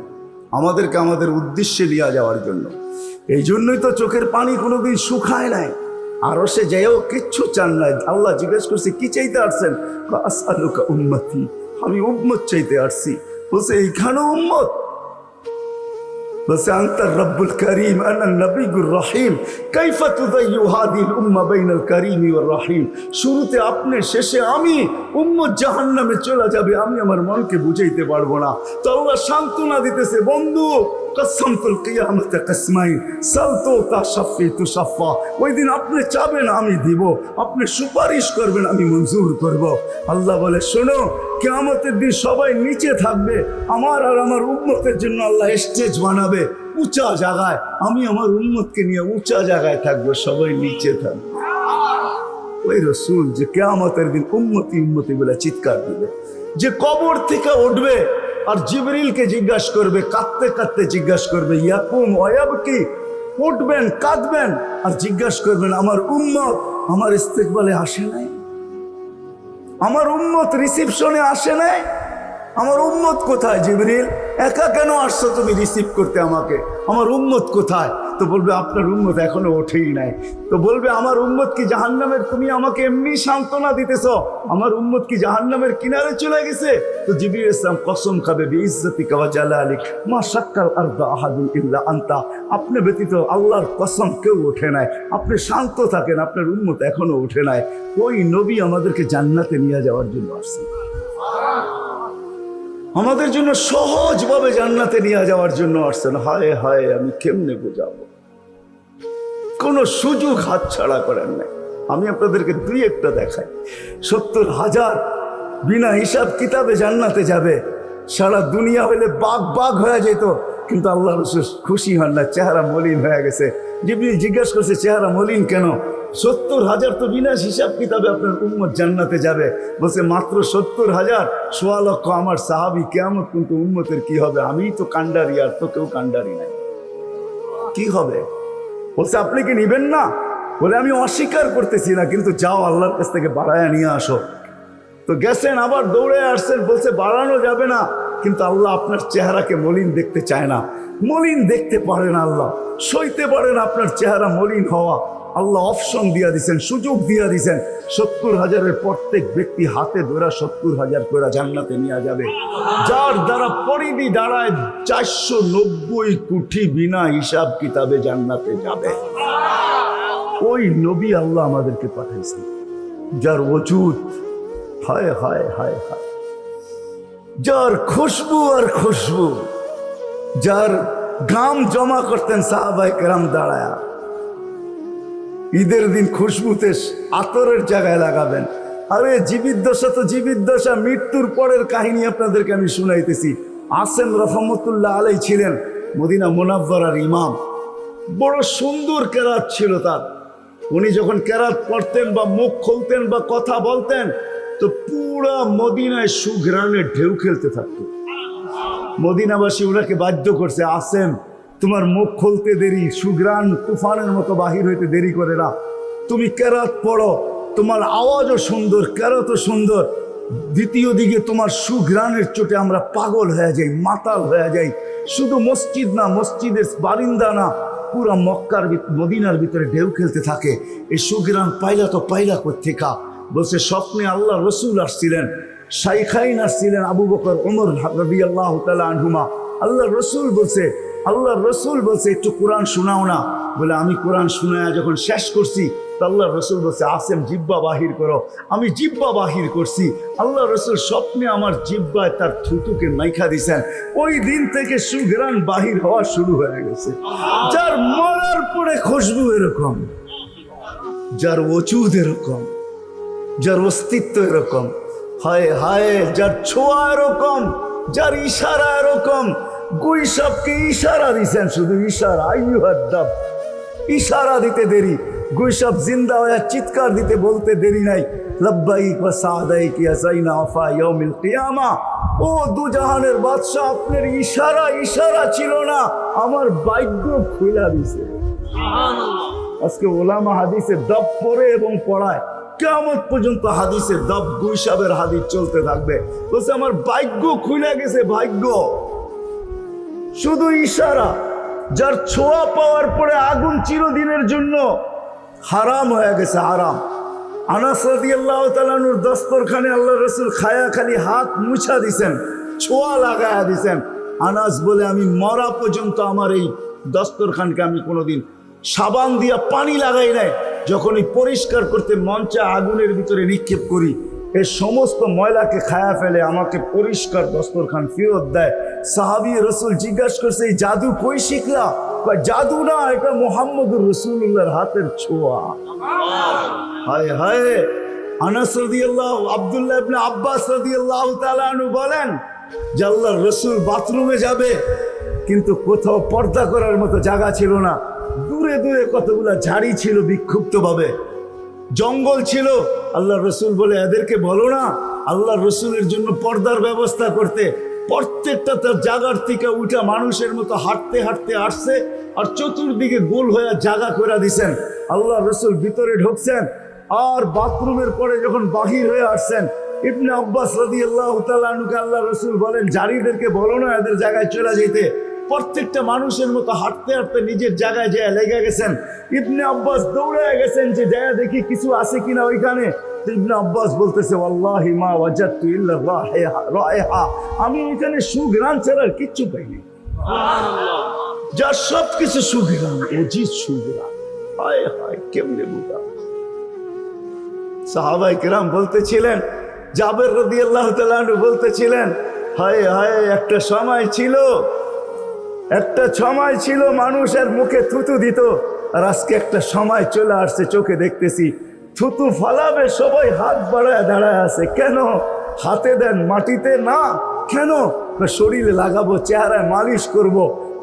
আমাদেরকে আমাদের উদ্দেশ্যে নিয়ে যাওয়ার জন্য। এই জন্যই তো চোখের পানি কোনোদিন শুকায় নাই। আরো সে যাইও কিচ্ছু চান নাই। আল্লাহ জিজ্ঞেস করছে, কি চাইতে আসছেন? আসআলুকা উম্মতি, আমি উম্মত চাইতে আসছি। বলছে এইখানেও উম্মত? বলছে আনতা রব্বুল করিম আনা নবিয়ুর রহিম কাইফা তুযায়্যু হাযিহিল উম্মাহ বাইনাল করিমি ওয়ার রহিম। শুরুতে আপনি, শেষে আমি, উম্মত জাহান্নামে চলে যাবে, আমি আমার মনকে বুঝাইতে পারবো না। তো আল্লাহ সান্ত্বনা দিতেছে, বন্ধু কসমতুল কিয়ামতে কসমাইন সালতু তাশফি তুশফা। ওই দিন আপনি চাবেন আমি দিব, আপনি সুপারিশ করবেন আমি মঞ্জুর করব। আল্লাহ বলে শোনো, কিয়ামতের দিন সবাই নিচে থাকবে, আমার আর আমার উম্মতের জন্য আল্লাহ স্টেজ বানাবে উঁচা জায়গায়, আমি আমার উম্মতকে নিয়ে উঁচা জায়গায় থাকবো, সবাই নিচে থাকবে। ওই রসুল যে কিয়ামতের দিন উম্মতি উম্মতি বলে চিৎকার দিবে, যে কবর থেকে উঠবে আর জিবরিলকে জিজ্ঞাসা করবে, কাঁদতে কাঁদতে জিজ্ঞাসা করবে ইয়াকুম ওয়াবকি, উঠবেন কাঁদবেন আর জিজ্ঞাসা করবেন আমার উম্মত আমার ইস্তেকবালে আসে নাই, আমার উম্মত রিসিপশনে আসে নাই, আমার উম্মত কোথায়? জিবরিল একা কেন আসছো তুমি রিসিভ করতে আমাকে, আমার উম্মত কোথায়? তো বলবে আপনার উম্মত এখনো ওঠেই নাই। তো বলবে আমার উম্মত কি জাহান্নামের? তুমি আমাকে এমনি সান্ত্বনা দিতেছ, আমার উম্মত কি জাহান্নামের কিনারে চলে গেছে? তো জিবরিল ইসলাম কসম খাবে বিইজ্জতিকা ওয়া জালালিক মা শাক্কাল আরদা আহাদুন ইল্লা আনতা, আপনি ব্যতীত আল্লাহর কসম কেউ ওঠে নাই, আপনি শান্ত থাকেন, আপনার উম্মত এখনো ওঠে নাই। ওই নবী আমাদেরকে জান্নাতে নিয়ে যাওয়ার জন্য আসছে, আমাদের জন্য সহজভাবে জান্নাতে নিয়ে যাওয়ার জন্য আসছেন। হায় হায় আমি কেমনে বোঝাবো, কোনো সুযোগ হাতছাড়া করেন নাই। আমি আপনাদেরকে দুই একটা দেখাই। 70,000 বিনা হিসাব কিতাবে জান্নাতে যাবে, সারা দুনিয়া হইলে বাঘ বাঘ হয়ে যেত, কিন্তু আল্লাহ রাসূল খুশি হন না, চেহারা মলিন হয়ে গেছে। জিবরিল জিজ্ঞাসা করছে চেহারা মলিন কেন? 70,000 তো বিনা হিসাব কিতাবে আপনার উম্মত জান্নাতে যাবে। বলছে মাত্র 70,000, 1.25 লক্ষ আমার সাহাবী, কিয়ামত কিন্তু উম্মতের কি হবে? আমিই তো কান্ডারি, আর তো কেউ কান্ডারি নাই, কি হবে? বলছে আপনি কি নিবেন না? বলে আমি অস্বীকার করতেছি না, কিন্তু যাও আল্লাহর কাছ থেকে বাড়ায়া নিয়ে আসো। তো গেছেন, আবার দৌড়ে আসছেন, বলছে বাড়ানো যাবে না, কিন্তু আল্লাহ আপনার চেহারাকে মলিন দেখতে চায় না, মলিন দেখতে পারেন আল্লাহ, সইতে পারেন আপনার চেহারা মলিন হওয়া। আল্লাহ অপশন দিয়া দিছেন, সুযোগ দিয়া দিছেন, 70,000-এর প্রত্যেক ব্যক্তি হাতে ধরা 70,000 করে জান্নাতে নিয়ে যাবে, যার দ্বারা পরিধি দাঁড়ায় 490 কোটি বিনা হিসাব কিতাবে জান্নাতে যাবে। ওই নবী আল্লাহ আমাদেরকে পাঠাইছেন, যার ওজুদ হায় হায় হায় হায়, যার খুশবু আর খুশবু, যার ঘাম জমা করতেন সাহাবায়ে কেরাম দাঁড়ায়া। ঈদের দিন খুশবুতে আতরের জায়গায় লাগাবেন। আরে জীবিত দশা তো জীবিত দশা, মৃত্যুর পরের কাহিনী আপনাদেরকে আমি শুনাইতেছি। আসেম রহমতুল্লাহ আলাই ছিলেন মদিনা মুনাওয়ারার ইমাম, বড় সুন্দর কেরাত ছিল তার। উনি যখন কেরাত পড়তেন বা মুখ খুলতেন বা কথা বলতেন, তো পুরা মদিনায় সুঘ্রাণের ঢেউ খেলতে থাকতো। মদিনাবাসী ওনাকে বাধ্য করছে, আসেম তোমার মুখ খুলতে দেরি, সুঘ্রাণ তুফানের মতো বাহির হইতে দেরি করে না, তুমি কেরাত পড়ো, তোমার আওয়াজও সুন্দর, কেরাতও সুন্দর, দ্বিতীয় দিকে তোমার সুঘ্রাণের চোটে আমরা পাগল হয়ে যাই, মাতাল হয়ে যাই। শুধু মসজিদ না, মসজিদের বারিন্দা না, পুরা মক্কার মদিনার ভিতরে ঢেউ খেলতে থাকে। এই সুঘ্রাণ পাইলা তো পাইলা কোত্থেকা? বলছে স্বপ্নে আল্লাহ রসুল আসছিলেন, শাইখাইন আসছিলেন, আবু বকর ওমর রাদিয়াল্লাহু তাআলা আনহুমা। আল্লাহ রসুল বলছে একটু কোরআন শোনাও না। বলে আমি কোরআন শোনায়া যখন শেষ করছি, তো আল্লাহ রসুল বলছে আসেম জিব্বা বাহির করো। আমি জিব্বা বাহির করছি, আল্লাহ রসুল স্বপ্নে আমার জিব্বায় তার থুতুকে মাইখা দিছেন। ওই দিন থেকে সুঘ্রাণ বাহির হওয়া শুরু হয়ে গেছে। যার মরার পরে খুশবু এরকম, যার ওজুদ এরকম, যার অস্তিত্ব এরকম, হায় হায়, যার ছোঁয়া এরকম, যার ইশারা এরকম। গুইসাবকে ইশারা দিছেন, শুধু ইশারা, আইয়ুহাদ্দাব, ইশারা দিতে দেরি। গুইসাব জিন্দা হয়ে চিৎকার দিতে বলতে দেরি নাই, লব্বাইক ওয়া সাদাইক ইয়া যাইনা ওয়াফা ইয়াউমিল কিয়ামা। ও দুজাহানের বাদশা, আপনার ইশারা ছিল না, আমার ভাগ্য খুলে দিছে। আজকে ওলামা হাদিসে দব পড়ে এবং পড়ায়, কিয়ামত পর্যন্ত হাদিসে দব গুইসাবের হাদিস চলতে থাকবে। বলছে আমার ভাগ্য খুলে গেছে, ভাগ্য। শুধু ইশারা, যার ছোঁয়া পাওয়ার পরে আগুন চিরদিনের জন্য হারাম হয়ে গেছে, হারাম। আনাস রাদিয়াল্লাহু তাআলা আনহুর দস্তরখানে আল্লাহ রাসূল খায়া খালি হাত মুছা দিছেন, ছোঁয়া লাগায়া দিছেন। আনাস বলে আমি মরা পর্যন্ত আমার এই দস্তরখানকে আমি কোনোদিন সাবান দিয়া পানি লাগাই নাই। যখনই পরিষ্কার করতে মঞ্চে আগুনের ভিতরে নিক্ষেপ করি, এই সমস্ত ময়লাকে খায়া ফেলে, আমাকে পরিষ্কার দস্তরখান ফেরত দেয়। সাহাবী রাসূল জিজ্ঞাসা করছে, এই জাদু কই শিখলা? কয় জাদু না, এটা মুহাম্মদুর রাসূলুল্লাহর হাতের ছোঁয়া। হায় হায়। আনাস রাদিয়াল্লাহু, আব্দুল্লাহ ইবনে আব্বাস রাদিয়াল্লাহু তাআলা আনহু বলেন যে আল্লাহর রাসূল বাথরুমে যাবে, কিন্তু কোথাও পর্দা করার মতো জায়গা ছিল না। দূরে দূরে কতগুলা ঝাড়ি ছিল, বিক্ষুব্ধভাবে জঙ্গল ছিল। আল্লাহ রসুল বলে এদেরকে বলো না আল্লাহ রসুলের জন্য পর্দার ব্যবস্থা করতে। প্রত্যেকটা তার জায়গার থেকে উঠা মানুষের মতো হাঁটতে হাঁটতে আসছে, আর চতুর্দিকে গোল হয়ে জায়গা করে দিছেন। আল্লাহ রসুল ভিতরে ঢুকছেন, আর বাথরুমের পরে যখন বাহির হয়ে আসছেন, ইবনে আব্বাস রাদিয়াল্লাহু তাআলা আনহুকে আল্লাহ রসুল বলেন জারিদেরকে বলো না এদের জায়গায় চলে যেতে। প্রত্যেকটা মানুষের মতো হাঁটতে হাঁটতে নিজের জায়গায় যায় লেগে গেছেন। ইবনে আব্বাস দৌড়ে গেছেন যে যায় দেখি কিছু আছে কিনা ওইখানে। ইবনে আব্বাস বলতেছে ওয়াল্লাহি মা ওয়াজাদতু ইল্লা রায়হা, আমি এখানে সুঘ্রাণ ছাড়া আর কিচ্ছু পাইনি। সুবহানাল্লাহ, যা সব কিছু সুঘ্রাণ, অজিত সুঘ্রাণ। হায় হায়, কেমনে বুঝা। সাহাবায়ে কেরাম বলতেছিলেন, জাবের রাদিয়াল্লাহু তাআলা আনহু বলতেছিলেন, হায় হায়, একটা সময় ছিল মানুষের মুখে থুতু দিত, আর আজকে একটা সময় চলে আসছে চোখে দেখতেছি থুতু ফালাবে সবাই হাত বাড়ায় দাঁড়ায় আছে। কেন? হাতে দেন মাটিতে না, কেন? শরীরে লাগাবো, চেহারায় মালিশ করব।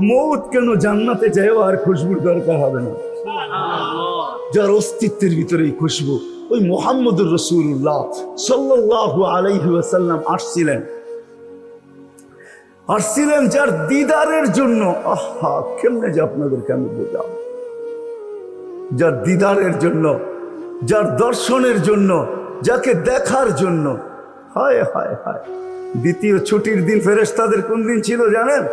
মৌত কেন? জান্নাতে যাইও আর খুশবুর দরকার হবে না। যার অস্তিত্বের ভিতরে খুশবু, ওই মুহাম্মদুর রাসূলুল্লাহ সাল্লাল্লাহু আলাইহি ওয়াসাল্লাম আসছিলেন যার দিদারের জন্য। আহা, কেমনে যে আপনাদেরকে আমি বোঝাব। যার দিদারের জন্য, যার দর্শনের জন্য, যাকে দেখার জন্য। হায় হায় হায়। দ্বিতীয় ছুটির দিন ফেরেশতাদের কোন দিন ছিল জানেন?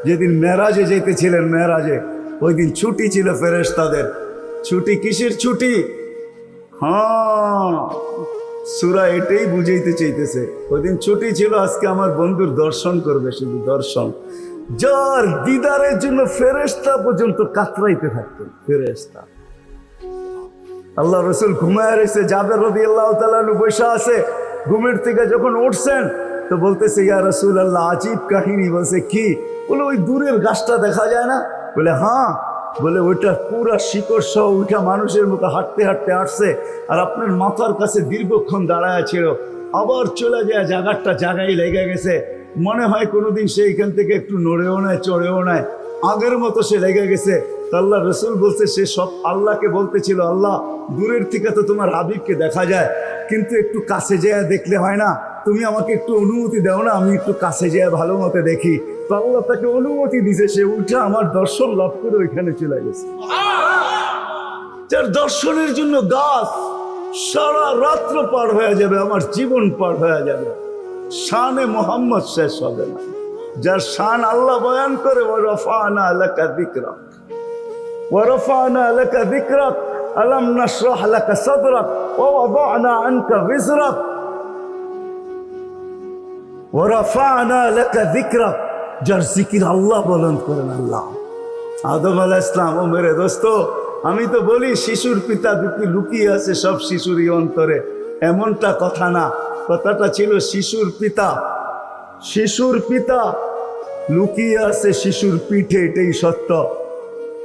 যেদিন মেরাজে যেতেছিলেন, মেরাজে ওই দিন ছুটি ছিল ফেরেশতাদের। ছুটি কিসের ছুটি? হ্যাঁ, সূরা এটাই বুঝাইতে চাইতেছে। ওই দিন ছুটি ছিল, আজকে আমার বন্ধুর দর্শন করবে, শুধু দর্শন। যার দিদারের জন্য ফেরেশতা পর্যন্ত কাতরাইতে থাকতেন। ফেরেশতা, আল্লাহ রসুল ঘুমায় রয়েছে, জাবের রাদিয়াল্লাহু তাআলা আনহু বসে আছে। ঘুমের থেকে যখন উঠছেন তো বলতেছে, ইয়া রাসূলুল্লাহ, আজীব কাহিনী। বলছে কি? বলে ওই দূরের গাছটা দেখা যায় না? বলে হ্যাঁ। বলে ওইটা পুরা শিকড় সহ উঠা মানুষের মতো হাঁটতে হাঁটতে আসছে, আর আপনার মাথার কাছে দীর্ঘক্ষণ দাঁড়ায় ছিল, আবার চলে যায় জায়গাটা জায়গায় লেগে গেছে। মনে হয় কোনোদিন সে এখান থেকে একটু নড়েও নেয়, চড়েও নেয়, আগের মতো সে লেগে গেছে। তো আল্লাহ রসুল বলছে, সে সব আল্লাহকে বলতেছিল, আল্লাহ দূরের থেকে তো তোমার হাবিবকে দেখা যায়, কিন্তু একটু কাছে যেয়ে দেখলে হয় না? তুমি আমাকে একটু অনুমতি দাও না, আমি একটু কাছে যেয়ে ভালো মতো দেখি। তো আল্লাহ তাকে অনুমতি দিছে, সে উঠে আমার দর্শন লাভ করে ওইখানে চলে গেছে। যার দর্শনের জন্য গাছ সারা রাত্র পার হয়ে যাবে, আমার জীবন পার হয়ে যাবে, শানে মোহাম্মদ শেষ হবে না। যার শান আল্লাহ বয়ান করে, ওয়ারফানা লাকা যিকরাক, ওয়ারফানা লাকা যিকরাক, আলাম নাশরাহ লাকা সাদরাক, ওয়া ওয়াদানা আনকা বিজরাক, ওয়ারফানা লাকা যিকরাক। যার জিকির আল্লাহ বুলন্দ করেন আল্লাহ। আদম আলাইহিস সালাম, ও মেরে দোস্ত, আমি তো বলি শিশুর পিতা লুকিয়ে আছে সব শিশুরই অন্তরে, এমনটা কথা না। কথাটা ছিল শিশুর পিতা। শিশুর পিতা লুকিয়ে আছে শিশুর পিঠে, এটাই সত্য।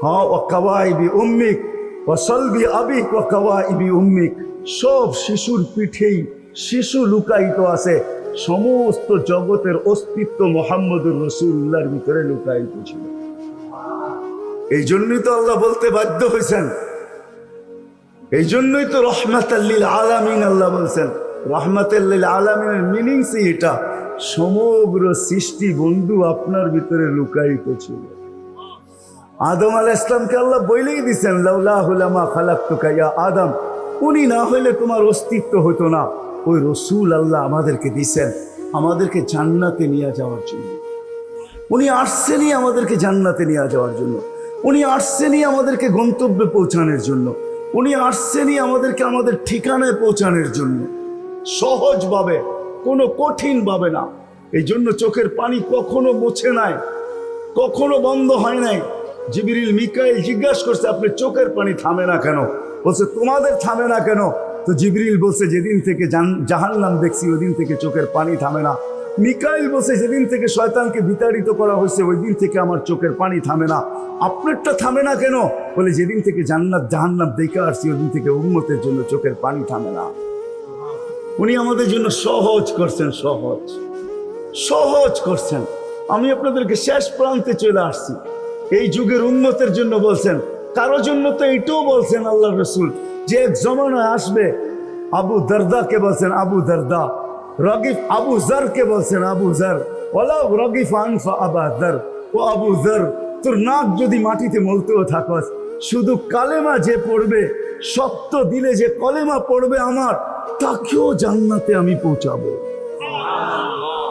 হ্যাঁ, ও কাওয়াইবি উম্মিক ও সলবি আবিক ও কাওয়াইবি উম্মিক, সব শিশুর পিঠেই শিশু লুকায়িত আছে। সমস্ত জগতের অস্তিত্ব মুহাম্মদুর রাসূলুল্লাহর ভিতরে লুকায়িত ছিল। এই জন্যই তো আল্লাহ বলতে বাধ্য হয়েছেন, এই জন্যই তো রহমাতাল লিল আলামিন আল্লাহ বলছেন। রহমাতাল লিল আলামিনের মিনিংসই এটা, সমগ্র সৃষ্টি বন্ধু আপনার ভিতরে লুকায়িত ছিল। আদম আলাইহিস সালামকে আল্লাহ বলেই দিয়েছেন, লাউলাহু লামা খালাকতুকা ইয়া আদম, উনি না হইলে তোমার অস্তিত্ব হতো না। ওই রসুল আল্লাহ আমাদেরকে দিয়েছেন আমাদেরকে জান্নাতে নিয়ে যাওয়ার জন্য। উনি আসছেনই আমাদেরকে জান্নাতে নিয়ে যাওয়ার জন্য, উনি আসছেনই আমাদেরকে গন্তব্যে পৌঁছানোর জন্য। উনি আসছেনই আমাদেরকে আমাদের ঠিকানায় পৌঁছানোর জন্য, সহজভাবে, কোনো কঠিন ভাবে না। এই জন্য চোখের পানি কখনো মুছে নাই, কখনো বন্ধ হয় নাই। জিবরিল মিকাইল জিজ্ঞাসা করছে, আপনি চোখের পানি থামে না কেন? বলছে তোমাদের থামে না কেন? তো জিবরিল বলছে, যেদিন থেকে জাহান্নাম দেখছি ওই দিন থেকে চোখের পানি থামে না। মিকাইল বলছে, যেদিন থেকে শয়তানকে বিতাড়িত করা হয়েছে ওই দিন থেকে আমার চোখের পানি থামে না। আপনারটা থামে না কেন? বলে, যেদিন থেকে জান্নাত জাহান্নাম দেখে আসছি ওই দিন থেকে উম্মতের জন্য চোখের পানি থামে না। উনি আমাদের জন্য সহজ করছেন, সহজ সহজ করছেন। আমি আপনাদেরকে শেষ প্রান্তে চলে আসছি। এই যুগের উন্নতের জন্য বলছেন, কারো জন্য তো এইটাও বলছেন আল্লাহ রসুল যে এক জমানা আসবে। আবু দারদাকে বলছেন আবু দারদা, রগিফ আবু জারকে বলছেন আবু জার, ওলা রগিফ আনফা আবা জার, ও আবু জার, তোর নাক যদি মাটিতে মলতেও থাকস, শুধু কালেমা যে পড়বে, সত্য দিলে যে কলেমা পড়বে আমার, তাকেও জান্নাতে আমি পৌঁছাবো।